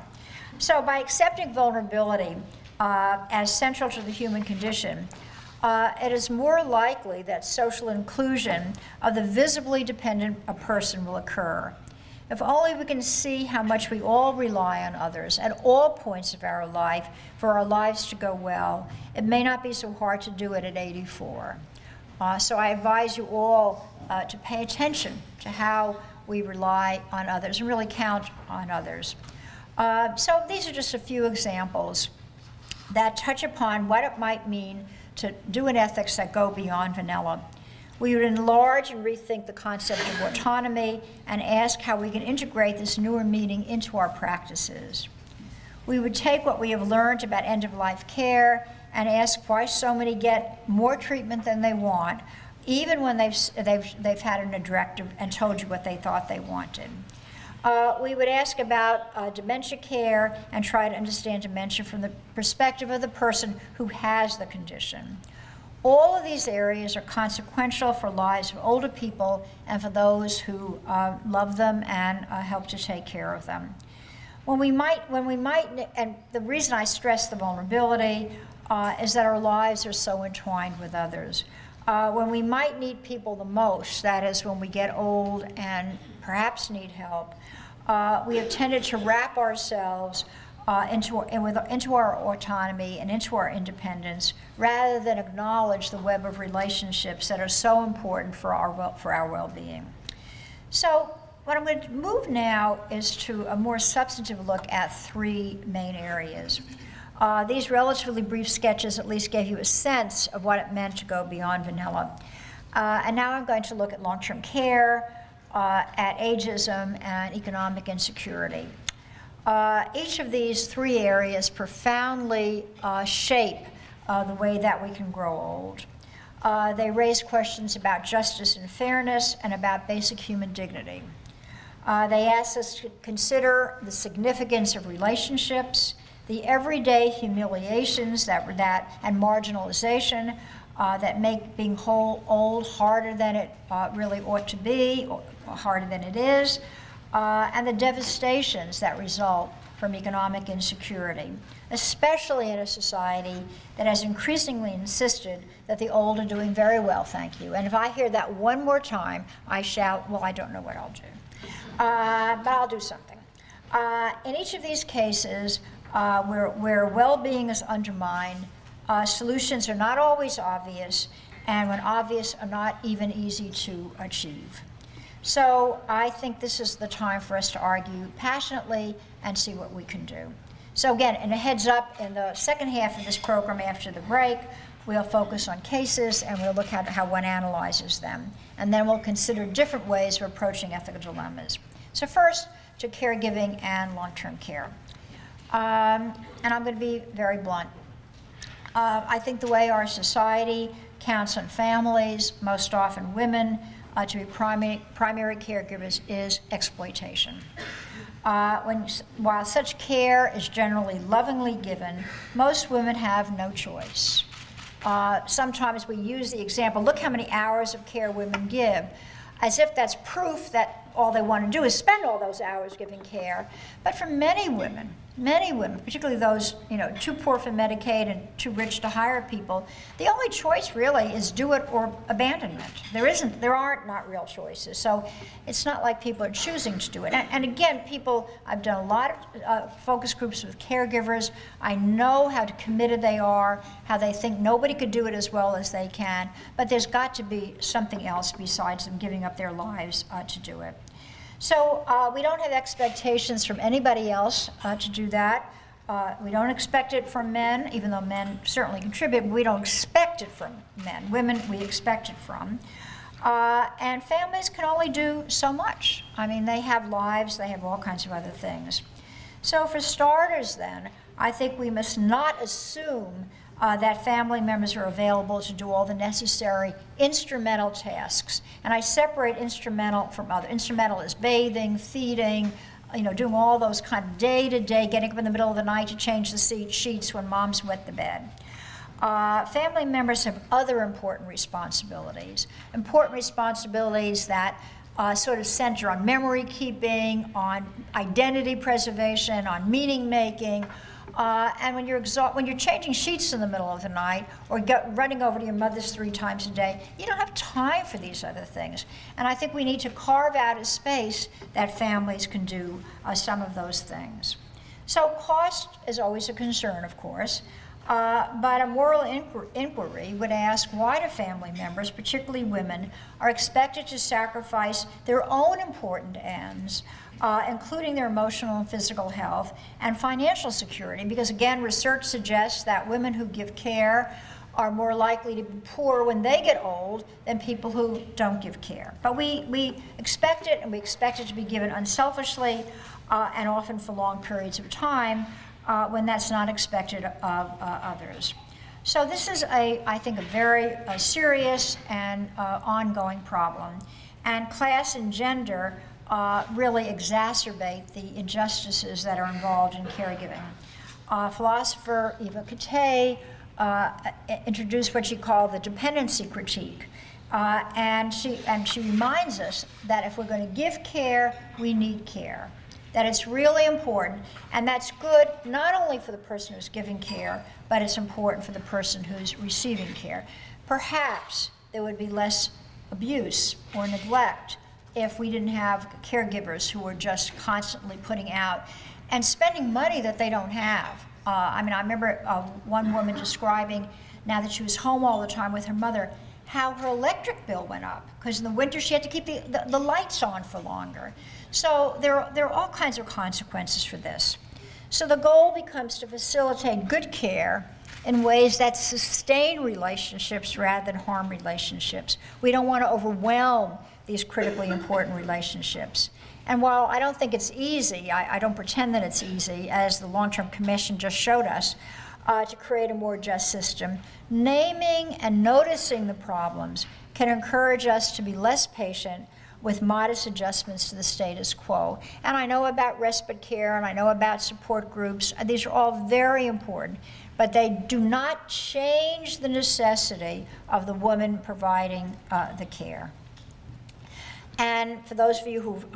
So by accepting vulnerability as central to the human condition, it is more likely that social inclusion of the visibly dependent person will occur. If only we can see how much we all rely on others at all points of our life for our lives to go well, it may not be so hard to do it at 84. So I advise you all to pay attention to how we rely on others and really count on others. So these are just a few examples that touch upon what it might mean to do an ethics that go beyond vanilla. We would enlarge and rethink the concept of autonomy and ask how we can integrate this newer meaning into our practices. We would take what we have learned about end-of-life care and ask why so many get more treatment than they want, even when they've had an directive and told you what they thought they wanted. We would ask about dementia care and try to understand dementia from the perspective of the person who has the condition. All of these areas are consequential for lives of older people and for those who love them and help to take care of them. And the reason I stress the vulnerability is that our lives are so entwined with others. When we might need people the most, that is when we get old and perhaps need help, we have tended to wrap ourselves into our autonomy and into our independence rather than acknowledge the web of relationships that are so important for our well-being. So what I'm going to move now is to a more substantive look at 3 main areas. These relatively brief sketches at least gave you a sense of what it meant to go beyond vanilla. And now I'm going to look at long-term care, at ageism, and economic insecurity. Each of these 3 areas profoundly shape the way that we can grow old. They raise questions about justice and fairness and about basic human dignity. They ask us to consider the significance of relationships, the everyday humiliations and marginalization that make being old harder than it really ought to be, or harder than it is, and the devastations that result from economic insecurity, especially in a society that has increasingly insisted that the old are doing very well, thank you. And if I hear that one more time, I shall, well, I don't know what I'll do. But I'll do something. In each of these cases, where well-being is undermined, solutions are not always obvious, and when obvious, are not even easy to achieve. So I think this is the time for us to argue passionately and see what we can do. So again, and a heads up, in the second half of this program after the break, we'll focus on cases and we'll look at how one analyzes them. And then we'll consider different ways of approaching ethical dilemmas. So first, to caregiving and long-term care. And I'm going to be very blunt. I think the way our society counts on families, most often women, to be primary caregivers is exploitation. While such care is generally lovingly given, most women have no choice. Sometimes we use the example, look how many hours of care women give, as if that's proof that all they want to do is spend all those hours giving care. But for many women, particularly those too poor for Medicaid and too rich to hire people, the only choice really is do it or abandonment. There aren't not real choices. So it's not like people are choosing to do it. And again, I've done a lot of focus groups with caregivers. I know how committed they are, how they think nobody could do it as well as they can, but there's got to be something else besides them giving up their lives to do it. So we don't have expectations from anybody else to do that. We don't expect it from men, even though men certainly contribute. But we don't expect it from men. Women, we expect it from. And families can only do so much. I mean, they have lives. They have all kinds of other things. So for starters, then, I think we must not assume that family members are available to do all the necessary instrumental tasks. And I separate instrumental from other. Instrumental is bathing, feeding, doing all those kind of day-to-day, getting up in the middle of the night to change the sheets when mom's wet the bed. Family members have other important responsibilities that sort of center on memory keeping, on identity preservation, on meaning making. And when you're changing sheets in the middle of the night or running over to your mother's 3 times a day, you don't have time for these other things. And I think we need to carve out a space that families can do some of those things. So cost is always a concern, of course, but a moral inquiry would ask why do family members, particularly women, are expected to sacrifice their own important ends, including their emotional and physical health and financial security, because again, research suggests that women who give care are more likely to be poor when they get old than people who don't give care. But we expect it, and we expect it to be given unselfishly and often for long periods of time when that's not expected of others. So this is, I think, a very serious and ongoing problem. And class and gender really exacerbate the injustices that are involved in caregiving. Philosopher Eva Kate introduced what she called the dependency critique. And she reminds us that if we're going to give care, we need care. That it's really important, and that's good not only for the person who's giving care, but it's important for the person who's receiving care. Perhaps there would be less abuse or neglect if we didn't have caregivers who were just constantly putting out and spending money that they don't have. I remember one woman describing, now that she was home all the time with her mother, how her electric bill went up, because in the winter she had to keep the lights on for longer. So there are all kinds of consequences for this. So the goal becomes to facilitate good care in ways that sustain relationships rather than harm relationships. We don't want to overwhelm these critically important relationships. And while I don't think it's easy, I don't pretend that it's easy, as the Long-Term Commission just showed us, to create a more just system. Naming and noticing the problems can encourage us to be less patient with modest adjustments to the status quo. And I know about respite care, and I know about support groups. These are all very important, but they do not change the necessity of the woman providing the care. And for those of you who've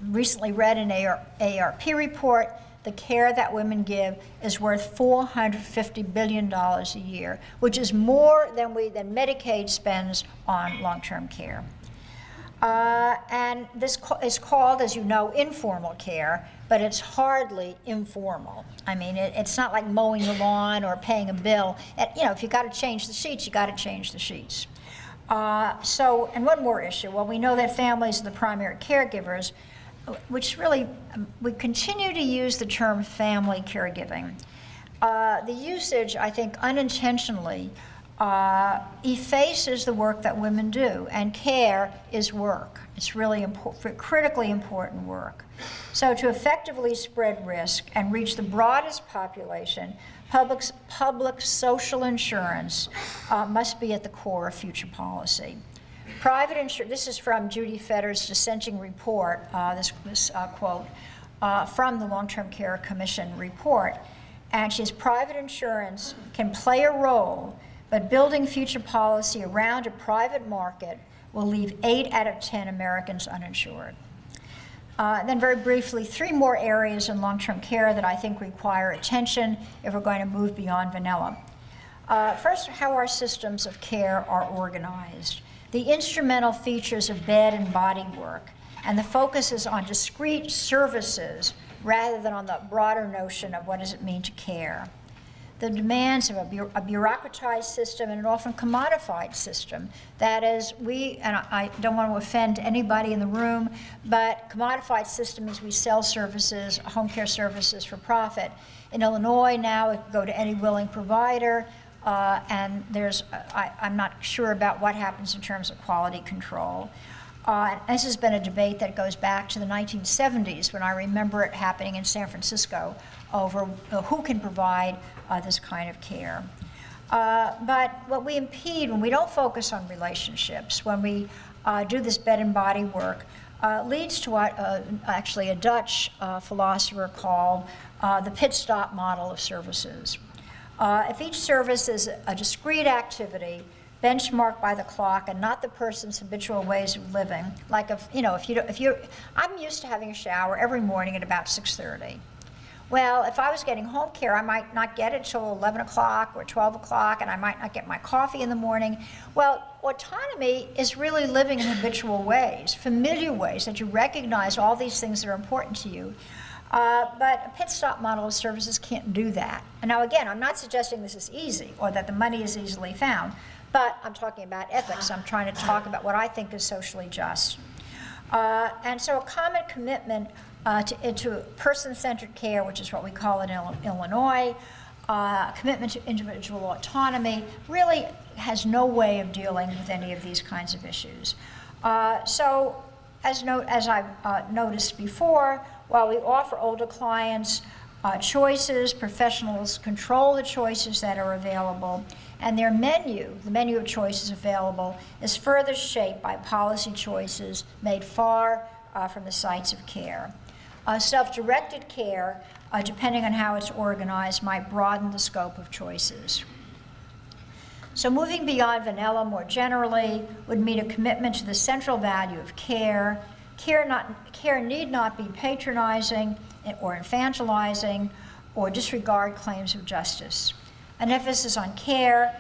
recently read an ARP report, the care that women give is worth $450 billion a year, which is more than Medicaid spends on long-term care. And this is called, as you know, informal care, but it's hardly informal. I mean, it's not like mowing the lawn or paying a bill. You know, if you got to change the sheets, you got to change the sheets. And one more issue. Well, we know that families are the primary caregivers, which really, we continue to use the term family caregiving. The usage, I think, unintentionally effaces the work that women do, and care is work. It's really critically important work. So to effectively spread risk and reach the broadest population, public social insurance must be at the core of future policy. Private insurance, this is from Judy Fetter's dissenting report, this quote from the Long-Term Care Commission report, and she says, private insurance can play a role, but building future policy around a private market will leave 8 out of 10 Americans uninsured. Then very briefly, 3 more areas in long-term care that I think require attention if we're going to move beyond vanilla. First, how our systems of care are organized. The instrumental features of bed and body work, and the focus is on discrete services rather than on the broader notion of what does it mean to care. The demands of a bureaucratized system and an often commodified system. That is, and I don't want to offend anybody in the room, but commodified system means we sell services, home care services for profit. In Illinois now, it can go to any willing provider, and I'm not sure about what happens in terms of quality control. And this has been a debate that goes back to the 1970s, when I remember it happening in San Francisco over who can provide this kind of care. But what we impede when we don't focus on relationships, when we do this bed and body work, leads to what actually a Dutch philosopher called the pit stop model of services. If each service is a discrete activity, benchmarked by the clock and not the person's habitual ways of living, like I'm used to having a shower every morning at about 6:30. Well, if I was getting home care, I might not get it till 11 o'clock or 12 o'clock, and I might not get my coffee in the morning. Well, autonomy is really living in habitual ways, familiar ways, that you recognize all these things that are important to you. But a pit stop model of services can't do that. And now again, I'm not suggesting this is easy or that the money is easily found, but I'm talking about ethics. I'm trying to talk about what I think is socially just. And so a common commitment to person-centered care, which is what we call it in Illinois, commitment to individual autonomy, really has no way of dealing with any of these kinds of issues. So as I've noticed before, while we offer older clients choices, professionals control the choices that are available, and their menu, the menu of choices available, is further shaped by policy choices made far from the sites of care. Self-directed care, depending on how it's organized, might broaden the scope of choices. So moving beyond vanilla more generally would mean a commitment to the central value of care. Care need not be patronizing or infantilizing or disregard claims of justice. An emphasis on care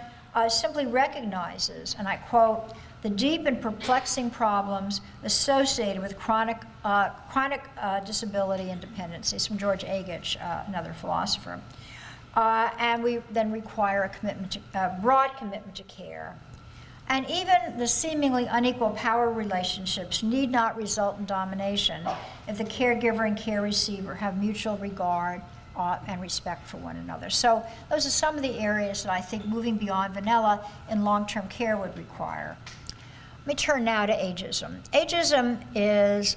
simply recognizes, and I quote, the deep and perplexing problems associated with chronic disability and dependency. It's from George Agich, another philosopher. And we then require a broad commitment to care. And even the seemingly unequal power relationships need not result in domination if the caregiver and care receiver have mutual regard and respect for one another. So those are some of the areas that I think moving beyond vanilla in long-term care would require. Let me turn now to ageism. Ageism is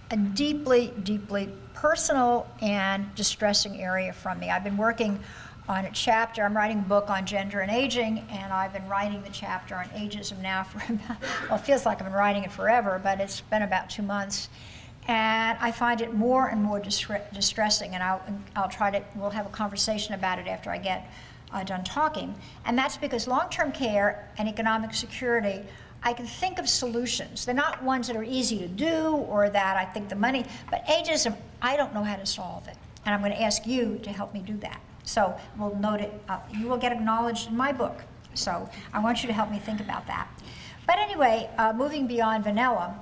a deeply, deeply personal and distressing area from me. I've been working on a chapter. I'm writing a book on gender and aging, and I've been writing the chapter on ageism now for about, well, it feels like I've been writing it forever, but it's been about 2 months. And I find it more and more distressing, and we'll have a conversation about it after I get done talking. And that's because long-term care and economic security, I can think of solutions. They're not ones that are easy to do or that I think the money, but ageism, I don't know how to solve it. And I'm going to ask you to help me do that. So we'll note it, you will get acknowledged in my book. So I want you to help me think about that. But anyway, moving beyond vanilla,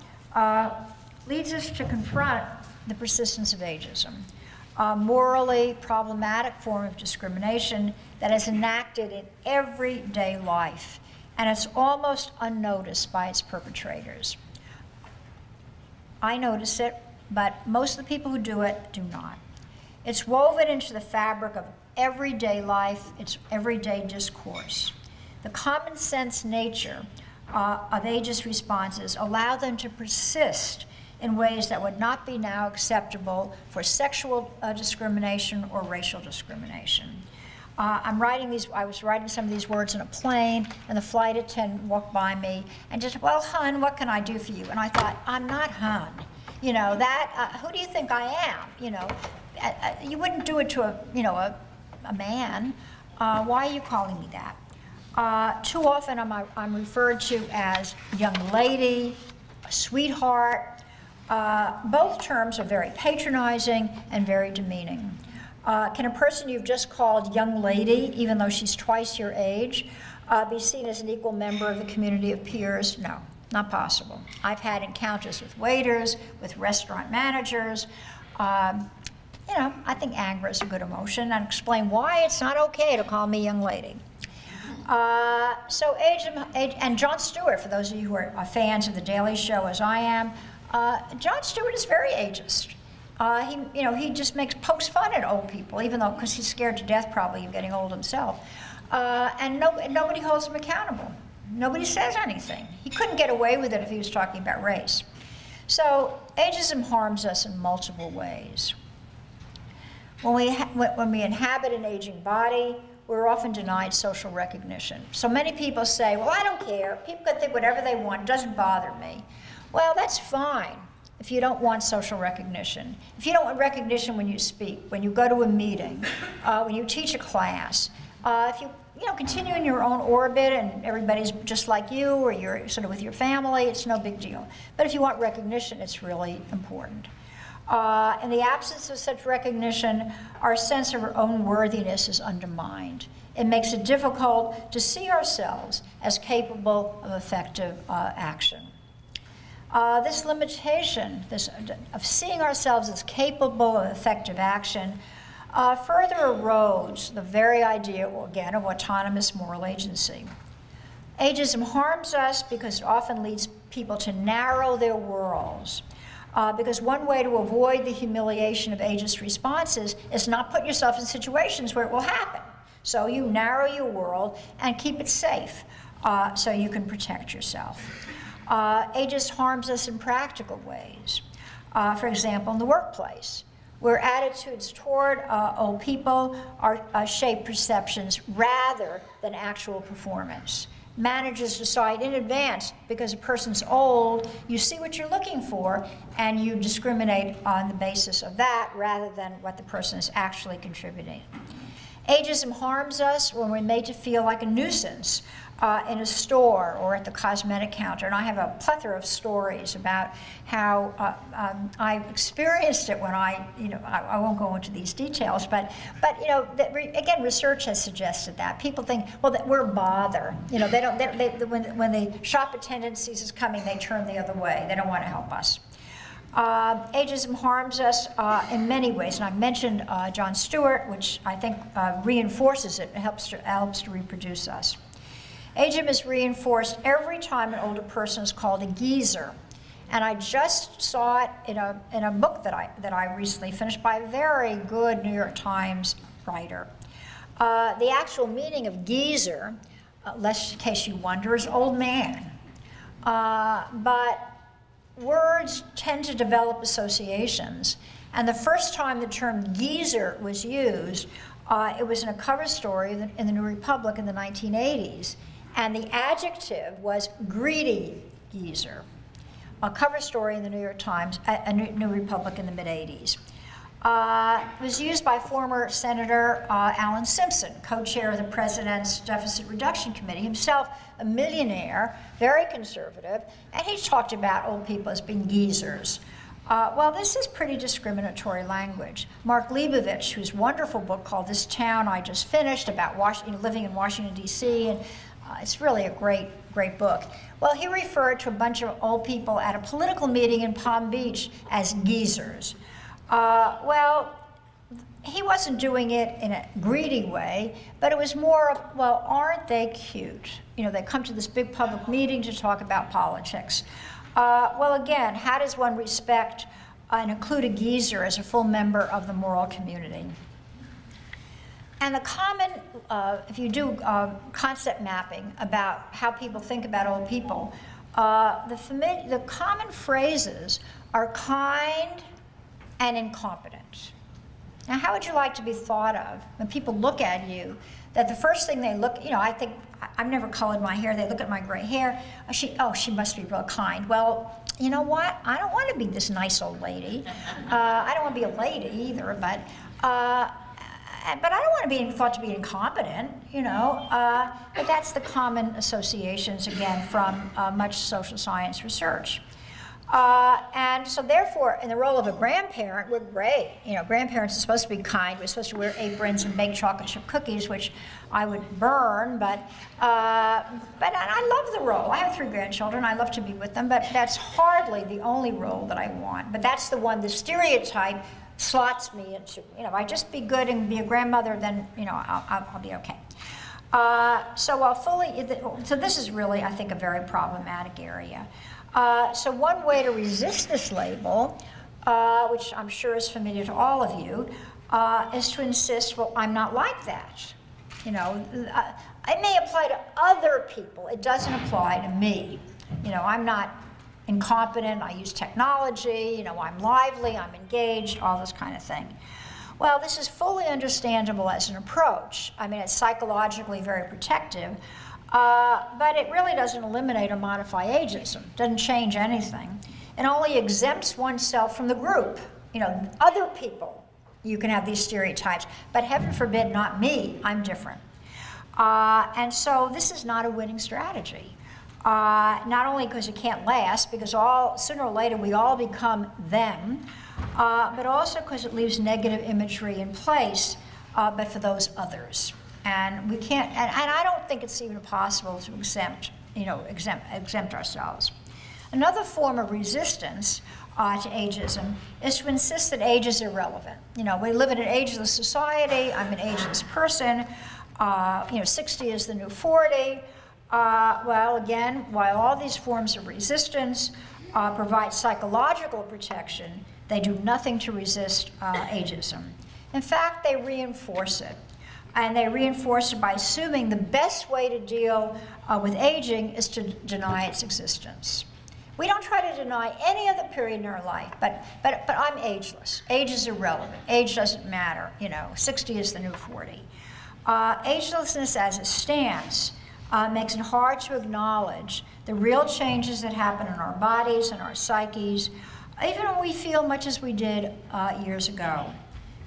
leads us to confront the persistence of ageism, a morally problematic form of discrimination that is enacted in everyday life, and it's almost unnoticed by its perpetrators. I notice it, but most of the people who do it do not. It's woven into the fabric of everyday life, it's everyday discourse. The common sense nature of ageist responses allow them to persist in ways that would not be now acceptable for sexual discrimination or racial discrimination. I was writing some of these words in a plane, and the flight attendant walked by me and just, well, hon, what can I do for you? And I thought, I'm not hon. You know, who do you think I am? You know, you wouldn't do it to a man. Why are you calling me that? Too often I'm referred to as young lady, sweetheart. Both terms are very patronizing and very demeaning. Can a person you've just called young lady, even though she's twice your age, be seen as an equal member of the community of peers? No, not possible. I've had encounters with waiters, with restaurant managers. You know, I think anger is a good emotion, and explain why it's not okay to call me young lady. So and Jon Stewart, for those of you who are fans of The Daily Show, as I am, Jon Stewart is very ageist. He just pokes fun at old people, even though, because he's scared to death probably of getting old himself. And nobody holds him accountable. Nobody says anything. He couldn't get away with it if he was talking about race. So ageism harms us in multiple ways. When we inhabit an aging body, we're often denied social recognition. So many people say, well, I don't care. People can think whatever they want. It doesn't bother me. Well, that's fine if you don't want social recognition. If you don't want recognition when you speak, when you go to a meeting, when you teach a class, if you continue in your own orbit and everybody's just like you, or you're sort of with your family, it's no big deal. But if you want recognition, it's really important. In the absence of such recognition, our sense of our own worthiness is undermined. It makes it difficult to see ourselves as capable of effective action. This limitation of seeing ourselves as capable of effective action further erodes the very idea, again, of autonomous moral agency. Ageism harms us because it often leads people to narrow their worlds. Because one way to avoid the humiliation of ageist responses is not put yourself in situations where it will happen. So you narrow your world and keep it safe so you can protect yourself. Ageist harms us in practical ways. For example, in the workplace, where attitudes toward old people shape perceptions rather than actual performance. Managers decide in advance, because a person's old, you see what you're looking for, and you discriminate on the basis of that rather than what the person is actually contributing. Ageism harms us when we're made to feel like a nuisance in a store or at the cosmetic counter. And I have a plethora of stories about how I experienced it when I won't go into these details, but again, research has suggested that. People think, well, that we're a bother. When the shop attendant sees us coming, they turn the other way. They don't want to help us. Ageism harms us in many ways, and I mentioned Jon Stewart, which I think reinforces it. It helps to reproduce us. Ageism is reinforced every time an older person is called a geezer, and I just saw it in a book that I recently finished by a very good New York Times writer. The actual meaning of geezer, lest in case you wonder, is old man, but words tend to develop associations, and the first time the term geezer was used, It was in a cover story in the New Republic in the 1980s, and the adjective was greedy geezer. A cover story in the New York Times, a New Republic in the mid-80s. It was used by former Senator Alan Simpson, co-chair of the President's Deficit Reduction Committee, himself a millionaire, very conservative, and he talked about old people as being geezers. Well, this is pretty discriminatory language. Mark Leibovich, whose wonderful book called This Town I Just Finished, about living in Washington, D.C., and it's really a great book. Well, he referred to a bunch of old people at a political meeting in Palm Beach as geezers. Well, he wasn't doing it in a greedy way, but it was more of, well, aren't they cute? You know, they come to this big public meeting to talk about politics. Well, again, how does one respect and include a geezer as a full member of the moral community? And the common, if you do concept mapping about how people think about old people, the common phrases are kind and incompetent. Now, how would you like to be thought of when people look at you, that the first thing they look, you know, I think, I've never colored my hair, they look at my gray hair, she must be real kind. Well, you know what? I don't want to be this nice old lady. I don't want to be a lady either, but I don't want to be thought to be incompetent, you know. But that's the common associations, again, from much social science research. And so therefore, in the role of a grandparent, we're great. You know, grandparents are supposed to be kind. We're supposed to wear aprons and bake chocolate chip cookies, which I would burn, but I love the role. I have 3 grandchildren. I love to be with them, but that's hardly the only role that I want. But that's the one, the stereotype slots me into. You know, if I just be good and be a grandmother, then, you know, I'll be okay. So this is really, I think, a very problematic area. So one way to resist this label, which I'm sure is familiar to all of you, is to insist, well, I'm not like that. You know, it may apply to other people. It doesn't apply to me. You know, I'm not incompetent. I use technology. You know, I'm lively. I'm engaged, all this kind of thing. Well, this is fully understandable as an approach. I mean, it's psychologically very protective. But it really doesn't eliminate or modify ageism. Doesn't change anything. It only exempts oneself from the group. You know, other people, you can have these stereotypes, but heaven forbid, not me. I'm different. And so this is not a winning strategy. Not only because it can't last, because sooner or later we all become them, but also because it leaves negative imagery in place, but for those others. And we can't, and I don't think it's even possible to exempt ourselves. Another form of resistance to ageism is to insist that age is irrelevant. You know, we live in an ageless society. I'm an ageless person. You know, 60 is the new 40. Well, again, while all these forms of resistance provide psychological protection, they do nothing to resist ageism. In fact, they reinforce it. And they reinforce it by assuming the best way to deal with aging is to deny its existence. We don't try to deny any other period in our life, but I'm ageless. Age is irrelevant. Age doesn't matter. You know, 60 is the new 40. Agelessness as a stance makes it hard to acknowledge the real changes that happen in our bodies and our psyches, even when we feel much as we did years ago.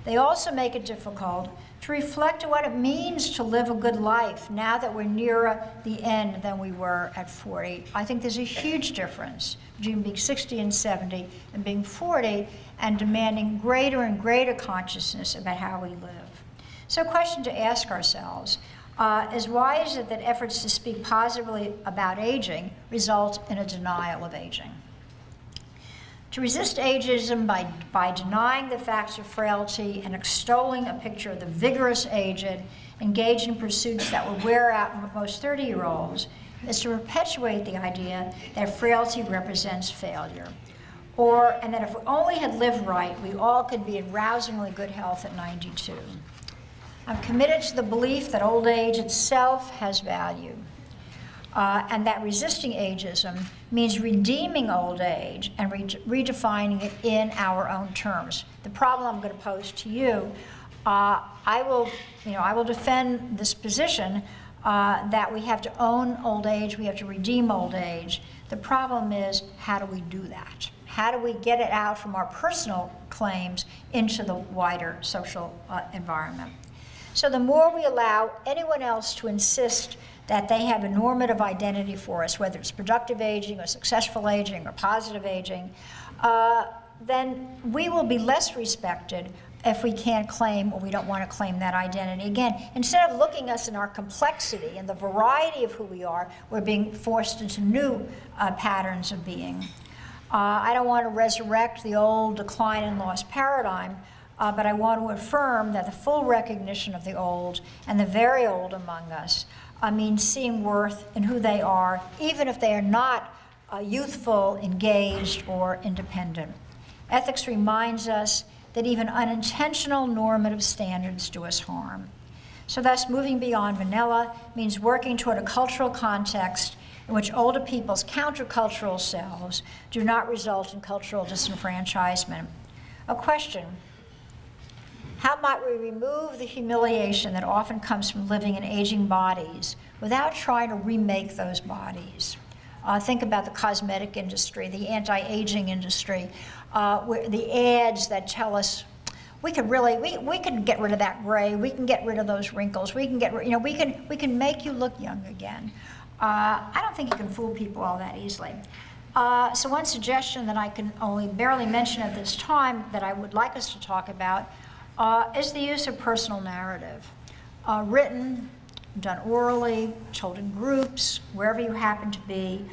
They also make it difficult to reflect on what it means to live a good life now that we're nearer the end than we were at 40. I think there's a huge difference between being 60 and 70 and being 40 and demanding greater and greater consciousness about how we live. So a question to ask ourselves is, why is it that efforts to speak positively about aging result in a denial of aging? To resist ageism by denying the facts of frailty and extolling a picture of the vigorous aged engaged in pursuits that will wear out most 30-year-olds is to perpetuate the idea that frailty represents failure, and that if we only had lived right, we all could be in rousingly good health at 92. I'm committed to the belief that old age itself has value. And that resisting ageism means redeeming old age and redefining it in our own terms. The problem I'm going to pose to you I will defend this position that we have to own old age, we have to redeem old age. The problem is, how do we do that? How do we get it out from our personal claims into the wider social environment? So the more we allow anyone else to insist that they have a normative identity for us, whether it's productive aging or successful aging or positive aging, then we will be less respected if we can't claim or we don't want to claim that identity. Again, instead of looking us in our complexity and the variety of who we are, we're being forced into new patterns of being. I don't want to resurrect the old decline and loss paradigm, but I want to affirm that the full recognition of the old and the very old among us means seeing worth in who they are, even if they are not youthful, engaged, or independent. Ethics reminds us that even unintentional normative standards do us harm. So thus, moving beyond vanilla means working toward a cultural context in which older people's countercultural selves do not result in cultural disenfranchisement. A question: how might we remove the humiliation that often comes from living in aging bodies without trying to remake those bodies? Think about the cosmetic industry, the anti-aging industry, the ads that tell us we can get rid of that gray, we can get rid of those wrinkles, we can make you look young again. I don't think you can fool people all that easily. So one suggestion that I can only barely mention at this time that I would like us to talk about is the use of personal narrative, written, done orally, told in groups, wherever you happen to be,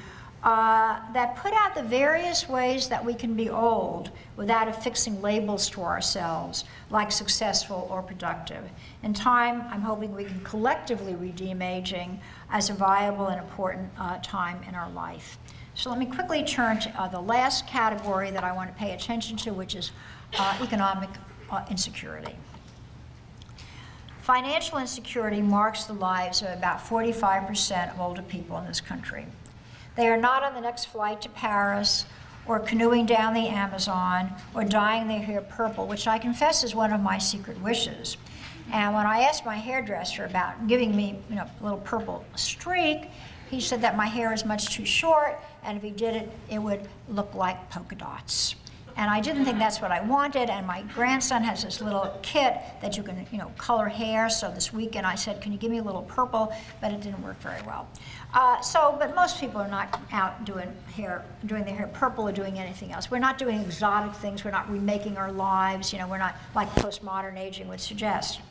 that put out the various ways that we can be old without affixing labels to ourselves, like successful or productive. In time, I'm hoping we can collectively redeem aging as a viable and important time in our life. So let me quickly turn to the last category that I want to pay attention to, which is economic insecurity. Financial insecurity marks the lives of about 45% of older people in this country. They are not on the next flight to Paris, or canoeing down the Amazon, or dyeing their hair purple, which I confess is one of my secret wishes. And when I asked my hairdresser about giving me a little purple streak, he said that my hair is much too short, and if he did it, it would look like polka dots. And I didn't think that's what I wanted, and my grandson has this little kit that you can, color hair. So this weekend I said, can you give me a little purple? But it didn't work very well. But most people are not out doing their hair purple or doing anything else. We're not doing exotic things. We're not remaking our lives. We're not like postmodern aging would suggest.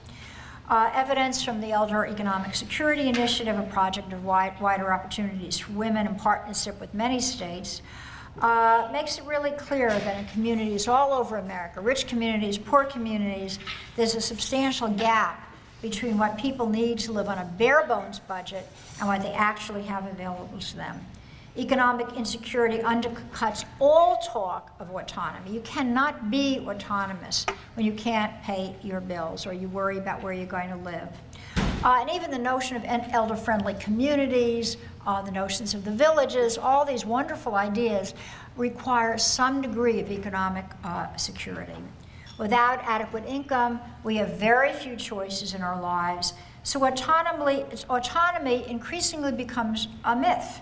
Evidence from the Elder Economic Security Initiative, a project of wider opportunities for women in partnership with many states, makes it really clear that in communities all over America, rich communities, poor communities, there's a substantial gap between what people need to live on a bare bones budget and what they actually have available to them. Economic insecurity undercuts all talk of autonomy. You cannot be autonomous when you can't pay your bills or you worry about where you're going to live. And even the notion of elder-friendly communities, the notions of the villages, all these wonderful ideas require some degree of economic security. Without adequate income, we have very few choices in our lives, so autonomy increasingly becomes a myth,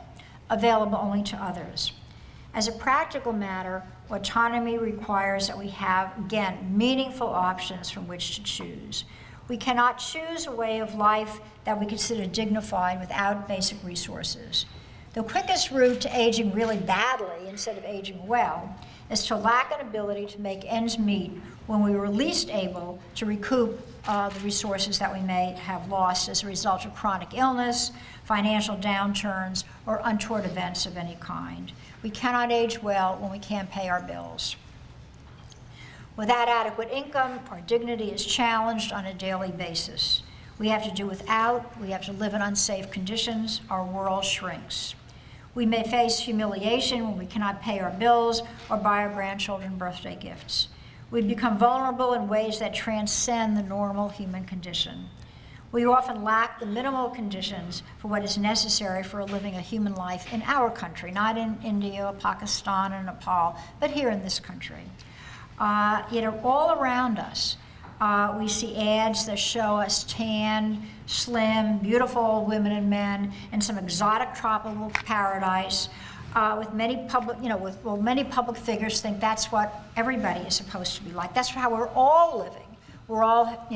available only to others. As a practical matter, autonomy requires that we have, again, meaningful options from which to choose. We cannot choose a way of life that we consider dignified without basic resources. The quickest route to aging really badly instead of aging well is to lack an ability to make ends meet when we were least able to recoup the resources that we may have lost as a result of chronic illness, financial downturns, or untoward events of any kind. We cannot age well when we can't pay our bills. Without adequate income, our dignity is challenged on a daily basis. We have to do without, we have to live in unsafe conditions, our world shrinks. We may face humiliation when we cannot pay our bills or buy our grandchildren birthday gifts. We become vulnerable in ways that transcend the normal human condition. We often lack the minimal conditions for what is necessary for living a human life in our country, not in India, Pakistan, and Nepal, but here in this country. All around us, We see ads that show us tan, slim, beautiful women and men in some exotic tropical paradise. With many public, many public figures think that's what everybody is supposed to be like. That's how we're all living. We're all,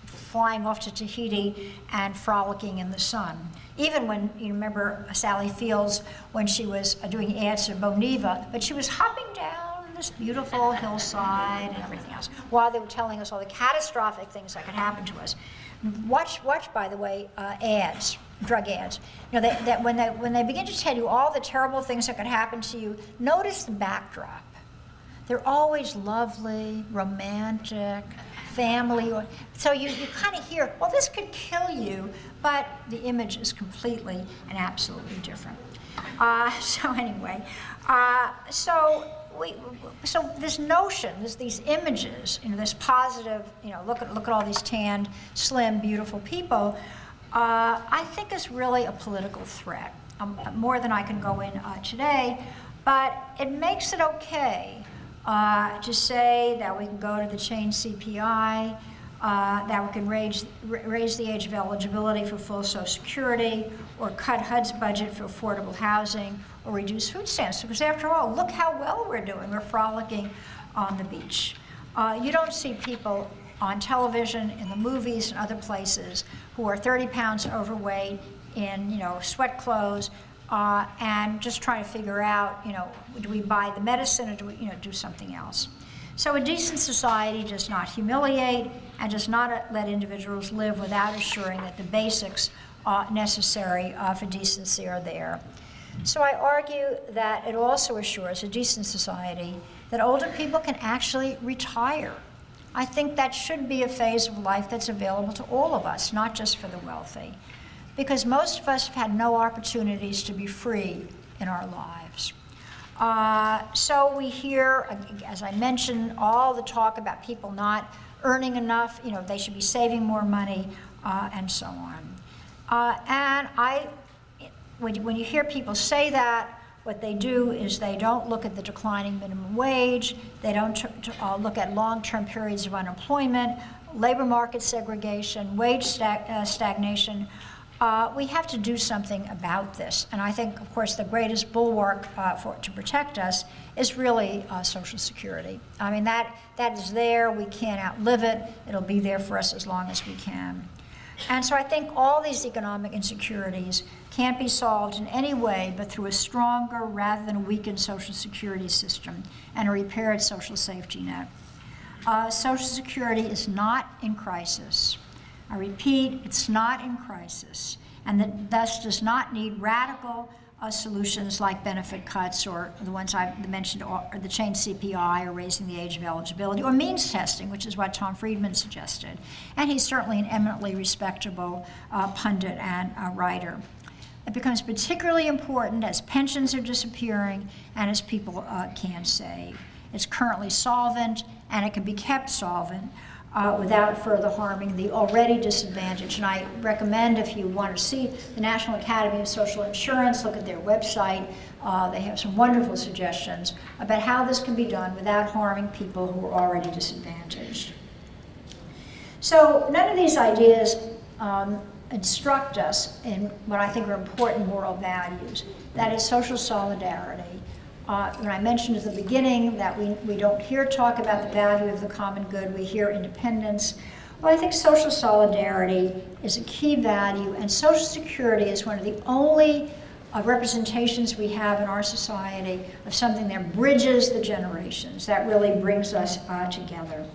flying off to Tahiti and frolicking in the sun. Even when, you remember Sally Fields, when she was doing ads for Boniva, but she was hopping down this beautiful hillside and everything else, while they were telling us all the catastrophic things that could happen to us. Watch, by the way, ads, drug ads. That when they begin to tell you all the terrible things that could happen to you, notice the backdrop. They're always lovely, romantic, family. So you kind of hear, well, this could kill you, but the image is completely and absolutely different. So anyway, so this notion, these images, this positive, look at all these tanned, slim, beautiful people, I think is really a political threat, more than I can go in today, but it makes it okay to say that we can go to the change CPI, that we can raise the age of eligibility for full Social Security, or cut HUD's budget for affordable housing, or reduce food stamps. Because after all, look how well we're doing. We're frolicking on the beach. You don't see people on television, in the movies, and other places who are 30 pounds overweight in sweat clothes, and just trying to figure out, do we buy the medicine or do we, do something else? So a decent society does not humiliate and does not let individuals live without assuring that the basics necessary for decency are there. So I argue that it also assures a decent society that older people can actually retire. I think that should be a phase of life that's available to all of us, not just for the wealthy, because most of us have had no opportunities to be free in our lives. So we hear, as I mentioned, all the talk about people not earning enough, they should be saving more money, and so on. And when you hear people say that, what they do is they don't look at the declining minimum wage, they don't look at long-term periods of unemployment, labor market segregation, wage stagnation. We have to do something about this. And I think, of course, the greatest bulwark to protect us is really Social Security. I mean, that is there. We can't outlive it. It'll be there for us as long as we can. And so I think all these economic insecurities can't be solved in any way but through a stronger rather than a weakened Social Security system and a repaired social safety net. Social Security is not in crisis. I repeat, it's not in crisis, and thus does not need radical solutions like benefit cuts or the ones I mentioned, or the change CPI, or raising the age of eligibility, or means testing, which is what Tom Friedman suggested. And he's certainly an eminently respectable pundit and writer. It becomes particularly important as pensions are disappearing and as people can't save. It's currently solvent, and it can be kept solvent without further harming the already disadvantaged. And I recommend, if you want to see the National Academy of Social Insurance, look at their website. They have some wonderful suggestions about how this can be done without harming people who are already disadvantaged. So none of these ideas instruct us in what I think are important moral values. That is social solidarity. When I mentioned at the beginning that we don't hear talk about the value of the common good, we hear independence. Well, I think social solidarity is a key value, and Social Security is one of the only representations we have in our society of something that bridges the generations, that really brings us together.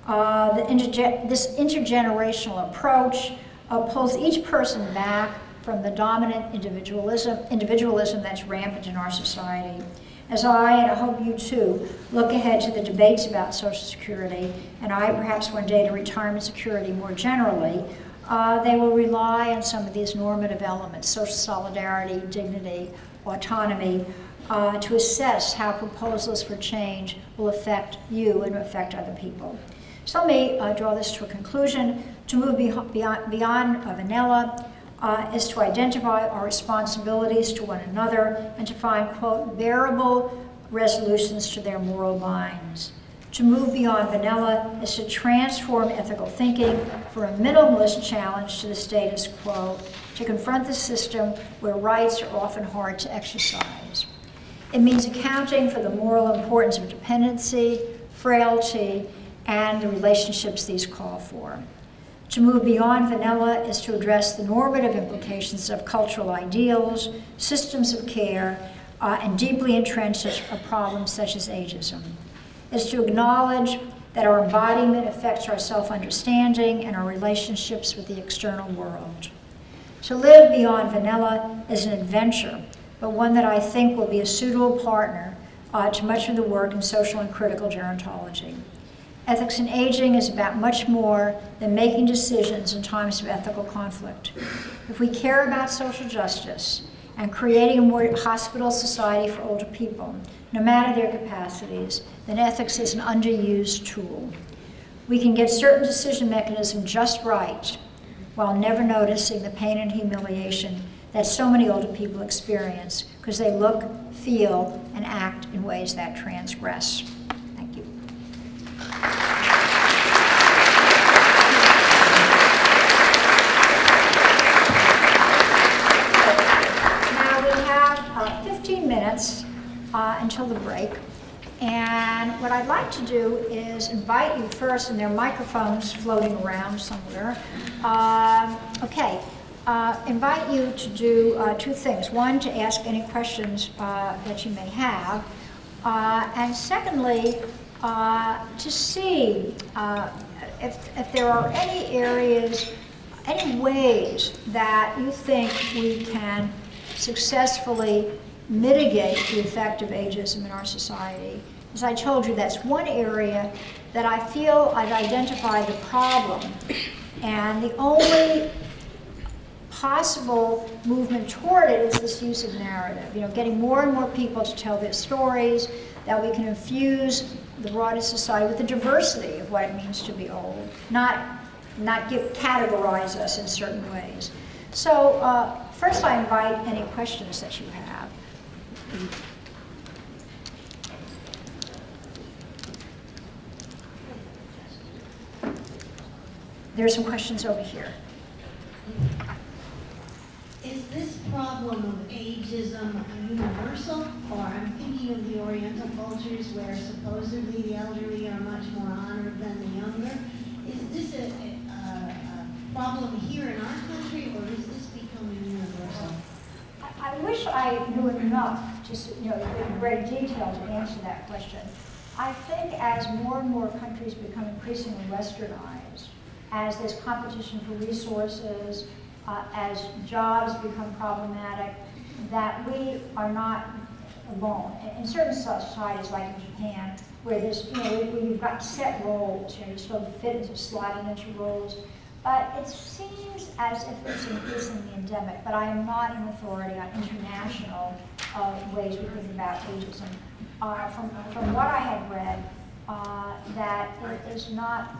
This intergenerational approach pulls each person back from the dominant individualism that's rampant in our society. As I, and I hope you too, look ahead to the debates about Social Security, and I perhaps one day to retirement security more generally, they will rely on some of these normative elements, social solidarity, dignity, autonomy, to assess how proposals for change will affect you and affect other people. So let me draw this to a conclusion. To move beyond vanilla is to identify our responsibilities to one another and to find, quote, bearable resolutions to their moral binds. To move beyond vanilla is to transform ethical thinking from a minimalist challenge to the status quo, to confront the system where rights are often hard to exercise. It means accounting for the moral importance of dependency, frailty, and the relationships these call for. To move beyond vanilla is to address the normative implications of cultural ideals, systems of care, and deeply entrenched problems such as ageism. Is to acknowledge that our embodiment affects our self-understanding and our relationships with the external world. To live beyond vanilla is an adventure, but one that I think will be a suitable partner to much of the work in social and critical gerontology. Ethics in aging is about much more than making decisions in times of ethical conflict. If we care about social justice and creating a more hospitable society for older people, no matter their capacities, then ethics is an underused tool. We can get certain decision mechanisms just right while never noticing the pain and humiliation that so many older people experience because they look, feel, and act in ways that transgress. Thank you. Now we have 15 minutes until the break. And what I'd like to do is invite you first, and there are microphones floating around somewhere. Invite you to do two things. One, to ask any questions that you may have. And secondly, to see if there are any areas, any ways that you think we can successfully mitigate the effect of ageism in our society. As I told you, that's one area that I feel I've identified the problem, and the only possible movement toward it is this use of narrative. You know, getting more and more people to tell their stories, that we can infuse the broader society with the diversity of what it means to be old, not categorize us in certain ways. So first I invite any questions that you have. There are some questions over here. Is this problem of ageism universal, or I'm thinking of the Oriental cultures where supposedly the elderly are much more honored than the younger? Is this a problem here in our country, or is this becoming universal? I wish I knew enough to, in great detail to answer that question. I think as more and more countries become increasingly westernized, as there's competition for resources, as jobs become problematic, that we are not alone. In certain societies, like in Japan, where there's, where you've got set roles, you sort of fit into sliding into roles. But it seems as if it's increasingly endemic, but I am not an authority on international ways we think about ageism. From what I have read, that it is not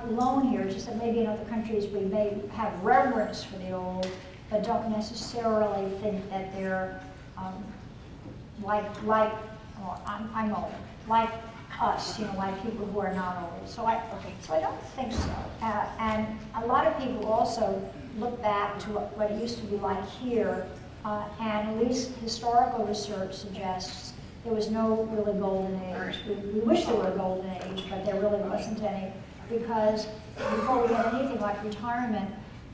alone here, just that maybe in other countries we may have reverence for the old, but don't necessarily think that they're I'm old, like us, like people who are not old. So I don't think so. And a lot of people also look back to what it used to be like here, and at least historical research suggests there was no really golden age. We wish there were a golden age, but there really wasn't any, because before we had anything like retirement,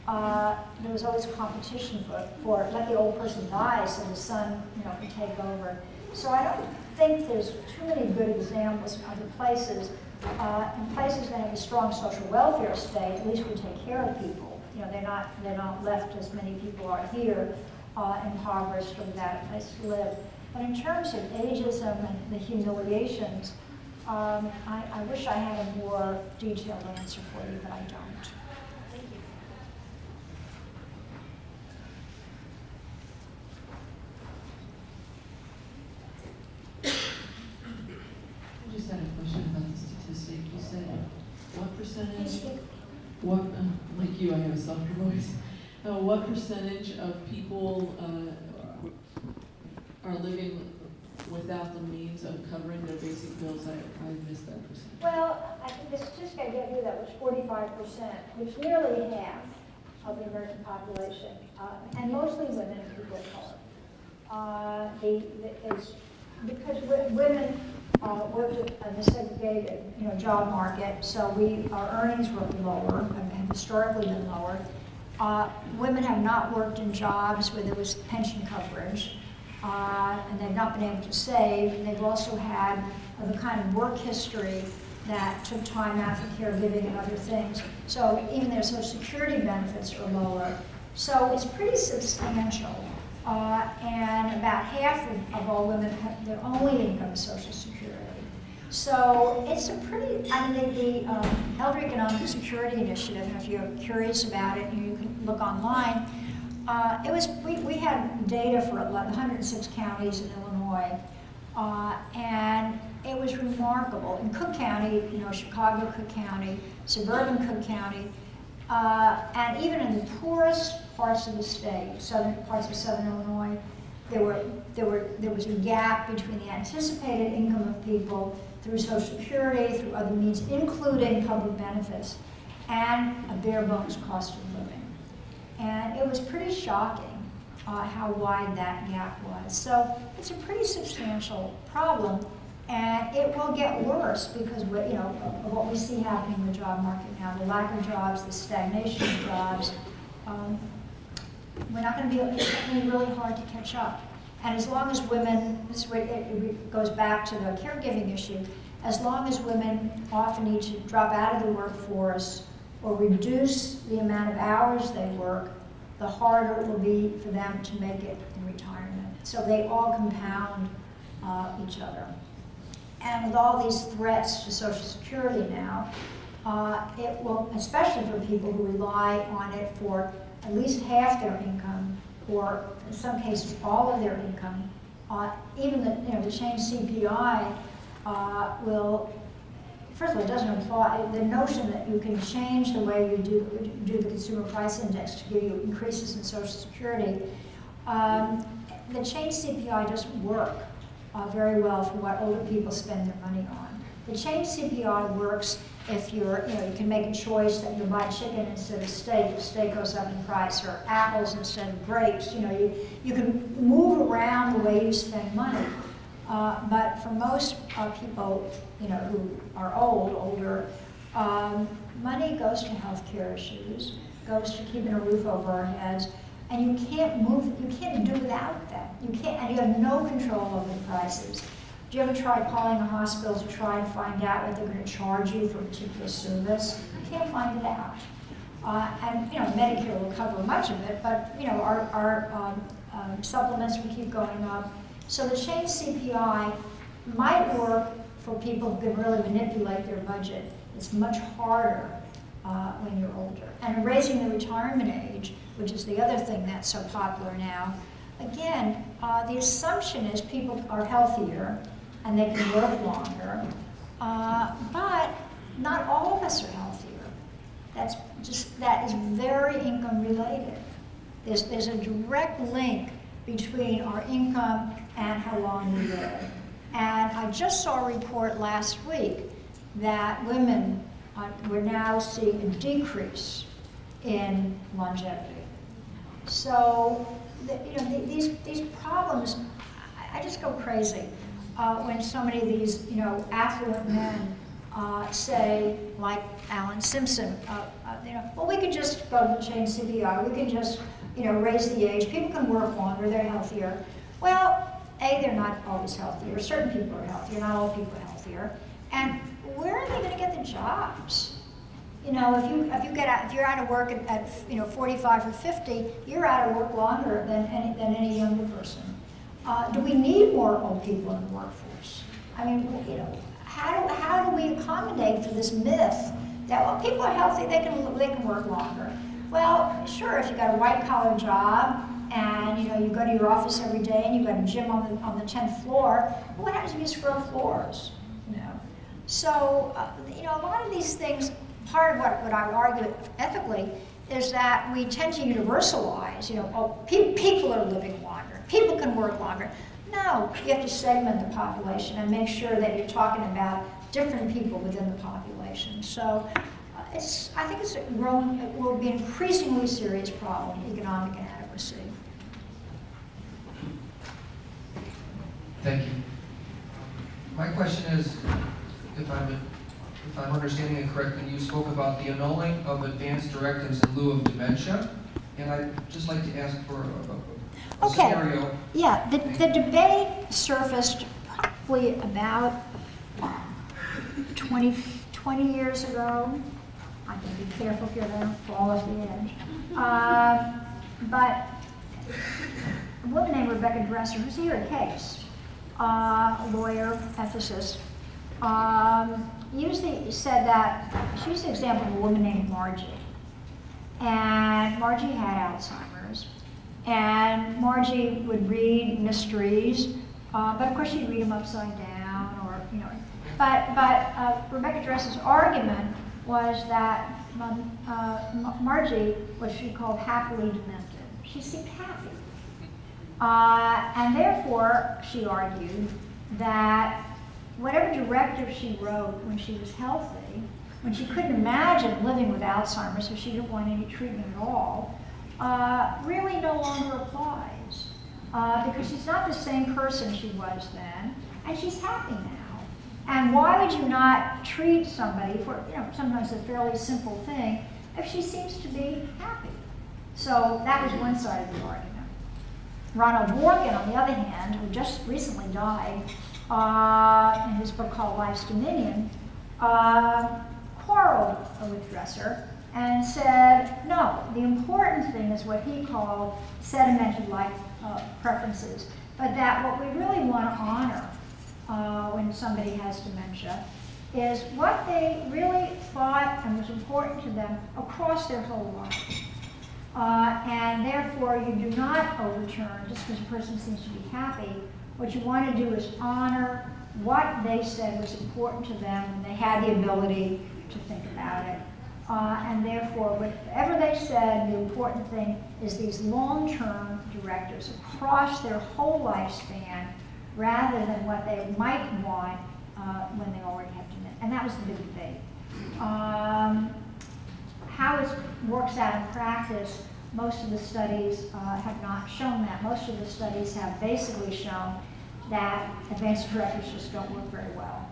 there was always competition for let the old person die so the son, can take over. So I don't think there's too many good examples in other places. In places that have a strong social welfare state, at least we take care of people. They're not left as many people are here, impoverished or without a place to live. But in terms of ageism and the humiliations, I wish I had a more detailed answer for you, but I don't. Thank you. I just had a question about the statistic. You said what percentage? Like you, I have a softer voice. What percentage of people are living without the means of covering their basic bills? I missed that percentage. Well, I think the statistic I gave you that was 45%, which nearly half of the American population, and mostly women and people of color. Because women worked in the segregated, job market, so our earnings were lower and have historically been lower. Women have not worked in jobs where there was pension coverage, and they've not been able to save. They've also had the kind of work history that took time out for caregiving and other things. So even their Social Security benefits are lower. So it's pretty substantial. And about half of all women have their only income is Social Security. So it's a pretty, the Elder Economic Security Initiative, if you're curious about it, you can look online. We had data for 106 counties in Illinois, and it was remarkable. In Cook County, Chicago, Cook County, suburban Cook County, and even in the poorest parts of the state, parts of southern Illinois, there was a gap between the anticipated income of people through Social Security, through other means, including public benefits, and a bare bones cost of living. And it was pretty shocking how wide that gap was. So it's a pretty substantial problem, and it will get worse because of what we see happening in the job market now, the lack of jobs, the stagnation of jobs. We're not going to it's going to be really hard to catch up. And as long as women, it goes back to the caregiving issue, as long as women often need to drop out of the workforce or reduce the amount of hours they work, the harder it will be for them to make it in retirement. So they all compound each other. And with all these threats to Social Security now, it will, especially for people who rely on it for at least half their income, or in some cases all of their income, even the change CPI will, first of all, it doesn't apply, the notion that you can change the way you do the Consumer Price Index to give you increases in Social Security, the change CPI doesn't work very well for what older people spend their money on. The change CPI works if you can make a choice that you buy chicken instead of steak if steak goes up in price, or apples instead of grapes. You can move around the way you spend money. But for most people, who are older, money goes to healthcare issues, goes to keeping a roof over our heads, and you can't do without them. And you have no control over the prices. Do you ever try calling a hospital to try and find out what they're going to charge you for a particular service? You can't find it out. And Medicare will cover much of it, but our supplements will keep going up. So the change CPI might work for people who can really manipulate their budget. It's much harder when you're older. And raising the retirement age, which is the other thing that's so popular now, again, the assumption is people are healthier and they can work longer, but not all of us are healthier. That is very income related. There's a direct link between our income and how long we live. And I just saw a report last week that women we're now seeing a decrease in longevity. So these problems, I just go crazy when so many of these affluent men say, like Alan Simpson, well, we can just go to the change CPI, we can just raise the age, people can work longer, they're healthier. Well, A, they're not always healthier. Certain people are healthier, not all people are healthier. And where are they going to get the jobs? If you're out of work at 45 or 50, you're out of work longer than any younger person. Do we need more old people in the workforce? I mean, how do we accommodate for this myth that, well, people are healthy, they can work longer? Well, sure, if you got a white-collar job and you go to your office every day and you've got a gym on the 10th floor, well, what happens if you scrub floors? So a lot of these things, part of what I would argue ethically is that we tend to universalize, people are living longer, people can work longer. No, you have to segment the population and make sure that you're talking about different people within the population. So I think it's a growing, it will be an increasingly serious problem, economic inadequacy. Thank you. My question is, if I'm understanding it correctly, you spoke about the annulling of advanced directives in lieu of dementia, and I'd just like to ask for a scenario. Yeah, the debate surfaced probably about 20 years ago. I have to be careful here, I don't fall off the edge. But a woman named Rebecca Dresser, who's here at Case, a lawyer, ethicist, said that, she used the example of a woman named Margie. And Margie had Alzheimer's. And Margie would read mysteries, but of course she'd read them upside down, or, you know. But Rebecca Dresser's argument was that Margie was what she called happily demented. She seemed happy. And therefore, she argued that whatever directive she wrote when she was healthy, when she couldn't imagine living with Alzheimer's, so she didn't want any treatment at all, really no longer applies. Because she's not the same person she was then, and she's happy now. And why would you not treat somebody for, you know, sometimes a fairly simple thing, if she seems to be happy? So that was one side of the argument. Ronald Dworkin, on the other hand, who just recently died, in his book called Life's Dominion, quarreled with Dresser and said, no, the important thing is what he called sedimented life preferences, but that what we really want to honor when somebody has dementia is what they really thought and was important to them across their whole life. And therefore, you do not overturn just because a person seems to be happy. What you want to do is honor what they said was important to them when they had the ability to think about it. And therefore, whatever they said, the important thing is these long-term directives across their whole lifespan, rather than what they might want when they already have dementia. And that was the big debate. How it works out in practice, most of the studies have not shown that. Most of the studies have basically shown that advanced directives just don't work very well.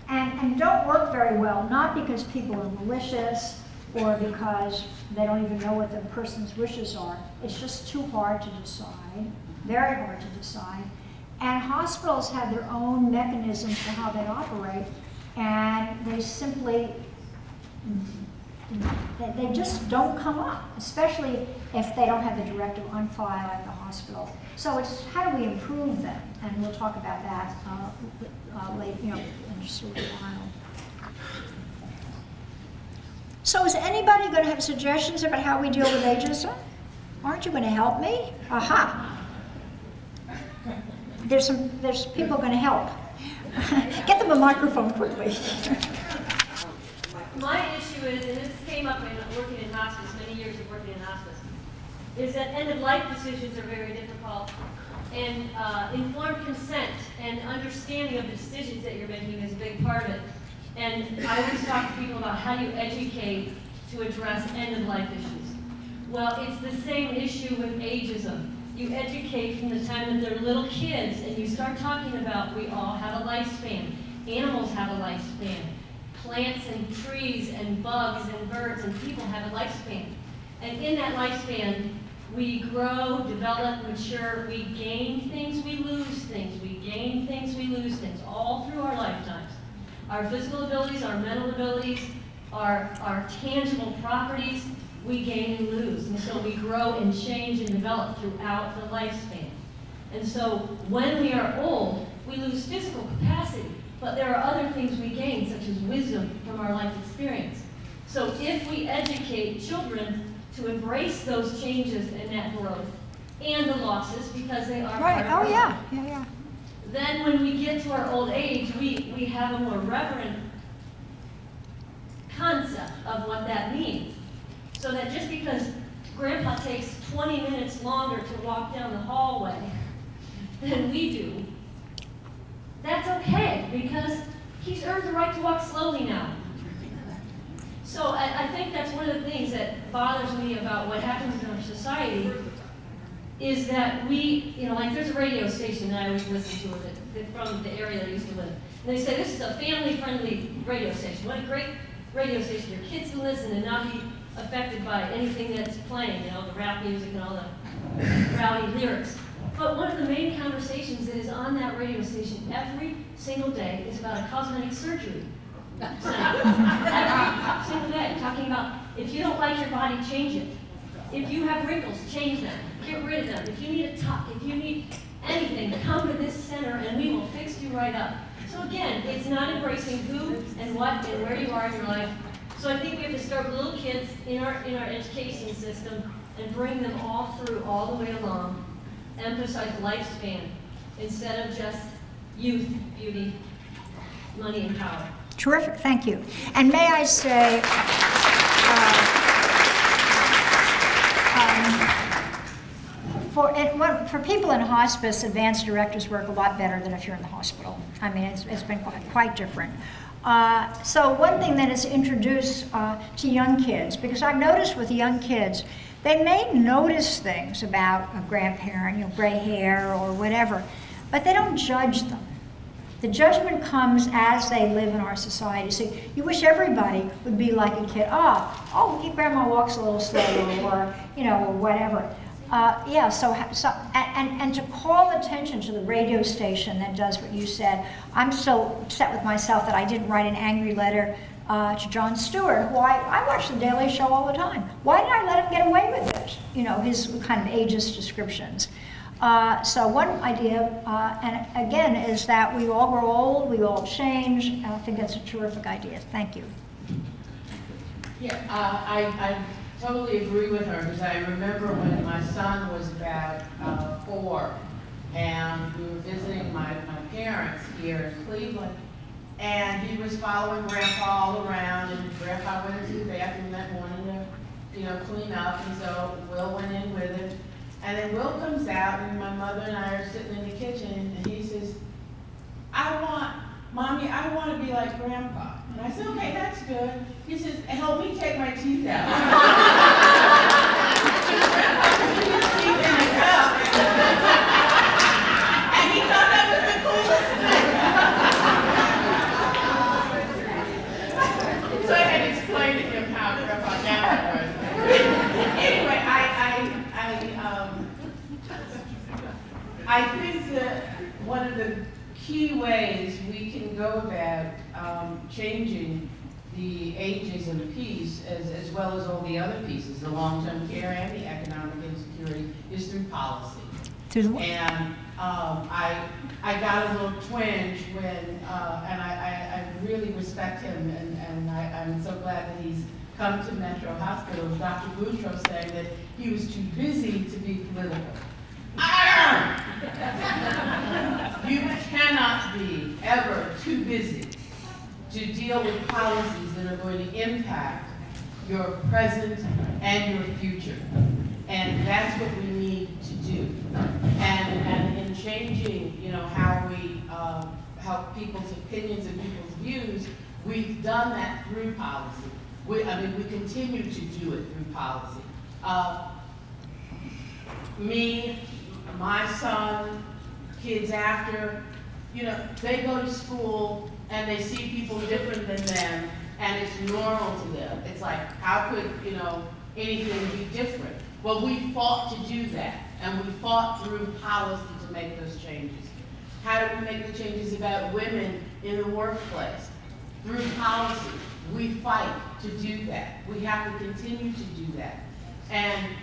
And don't work very well, not because people are malicious or because they don't even know what the person's wishes are. It's just too hard to decide, very hard to decide. And hospitals have their own mechanisms for how they operate, and they simply, they just don't come up, especially if they don't have the directive on file at the hospital. So it's how do we improve them? And we'll talk about that later, you know, in just a little while. So is anybody going to have suggestions about how we deal with ageism? Aren't you going to help me? Aha. There's people going to help. Get them a microphone quickly. My issue is, and this came up in working in hospice, many years of working in hospice, is that end-of-life decisions are very difficult, and informed consent and understanding of the decisions that you're making is a big part of it. And I always talk to people about how do you educate to address end-of-life issues. Well, it's the same issue with ageism. You educate from the time that they're little kids, and you start talking about we all have a lifespan. Animals have a lifespan. Plants and trees and bugs and birds and people have a lifespan. And in that lifespan, we grow, develop, mature, we gain things, we lose things, we gain things, we lose things, all through our lifetimes. Our physical abilities, our mental abilities, our tangible properties, we gain and lose. And so we grow and change and develop throughout the lifespan. And so when we are old, we lose physical capacity, but there are other things we gain, such as wisdom from our life experience. So if we educate children to embrace those changes and that growth and the losses, because they are right. part of Oh, our life, yeah. then when we get to our old age, we have a more reverent concept of what that means. So that just because Grandpa takes 20 minutes longer to walk down the hallway than we do, that's okay, because he's earned the right to walk slowly now. So I think that's one of the things that bothers me about what happens in our society, is that we, like there's a radio station that I always listen to from the area that I used to live. And they say, this is a family-friendly radio station. What a great radio station. Your kids can listen and not be affected by anything that's playing, the rap music and all the rowdy lyrics. But one of the main conversations that is on that radio station every single day is about a cosmetic surgery. Every single day, talking about if you don't like your body, change it. If you have wrinkles, change them. Get rid of them. If you need a tuck, if you need anything, come to this center and we will fix you right up. So again, it's not embracing who and what and where you are in your life. So I think we have to start with little kids in our education system and bring them all through, all the way along. Emphasize lifespan instead of just youth, beauty, money, and power. Terrific, thank you. And may I say, for people in hospice, advanced directives work a lot better than if you're in the hospital. I mean, it's been quite different. So one thing that is introduced to young kids, because I've noticed with young kids, they may notice things about a grandparent, gray hair or whatever, but they don't judge them. The judgment comes as they live in our society. So you wish everybody would be like a kid. Oh, grandma walks a little slower, or whatever. Yeah. And to call attention to the radio station that does what you said. I'm so upset with myself that I didn't write an angry letter to Jon Stewart, who I watch The Daily Show all the time. Why did I let him get away with it? His kind of ageist descriptions. So one idea, and again, is that we all grow old, we all change, and I think that's a terrific idea. Thank you. Yeah, I totally agree with her, because I remember when my son was about 4, and we were visiting my parents here in Cleveland, and he was following Grandpa all around, and Grandpa went into the bathroom that morning to, clean up, and so Will went in with him. And then Will comes out, and my mother and I are sitting in the kitchen, and he says, Mommy, I want to be like Grandpa. And I said, okay, that's good. He says, help me take my teeth out. Grandpa put his teeth in a cup. And he thought that was the coolest thing. So I had to explain to him how Grandpa now was. Anyway, I think that one of the key ways we can go about changing the ageism piece, as well as all the other pieces, the long-term care and the economic insecurity, is through policy. And I got a little twinge when, and I really respect him, and I'm so glad that he's come to Metro Hospital. Dr. Boutros saying that he was too busy to be political. You cannot be ever too busy to deal with policies that are going to impact your present and your future. And that's what we need to do. And in changing, how we help people's opinions and people's views, we've done that through policy. We continue to do it through policy. Me, my son, kids after, they go to school and they see people different than them, and it's normal to them. It's like, how could, anything be different? Well, we fought to do that, and we fought through policy to make those changes. How do we make the changes about women in the workplace? Through policy. We fight to do that. We have to continue to do that. And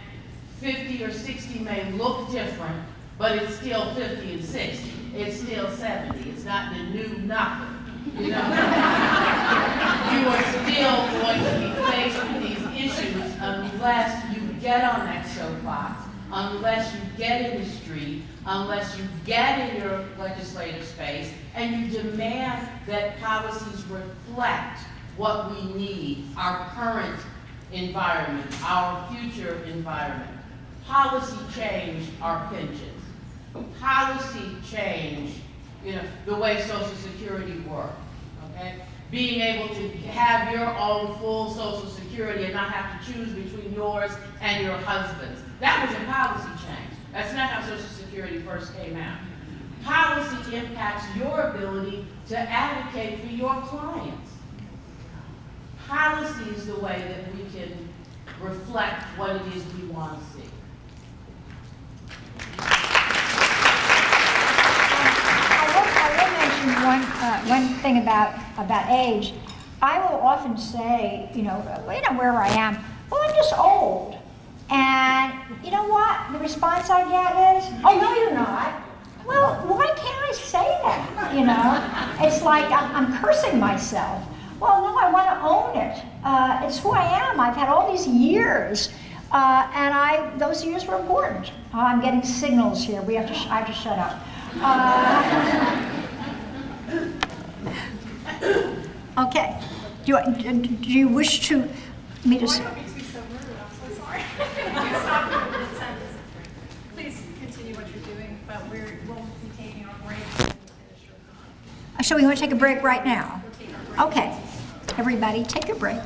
50 or 60 may look different, but it's still 50 and 60. It's still 70. It's not the new nothing. You are still going to be faced with these issues unless you get on that soapbox, unless you get in the street, unless you get in your legislative space, and you demand that policies reflect what we need, our current environment, our future environment. Policy change our pensions. policy change, you know, the way Social Security worked, okay? Being able to have your own full Social Security and not have to choose between yours and your husband's. That was a policy change. That's not how Social Security first came out. Policy impacts your ability to advocate for your clients. Policy is the way that we can reflect what it is we want to see. I will mention one thing about age. I will often say, wherever I am, well, I'm just old. And you know what? The response I get is, oh, no, you're not. Well, why can't I say that? It's like I'm cursing myself. Well, no, I want to own it. It's who I am. I've had all these years, and those years were important. I'm getting signals here. I have to shut up. Okay. Do you wish me to? Why don't you be so rude? I'm so sorry. Stop your mid-sentence. Please continue what you're doing, but we'll be taking our break and finish your time. So we want to take a break right now? We'll take our break. Okay. Everybody, take a break.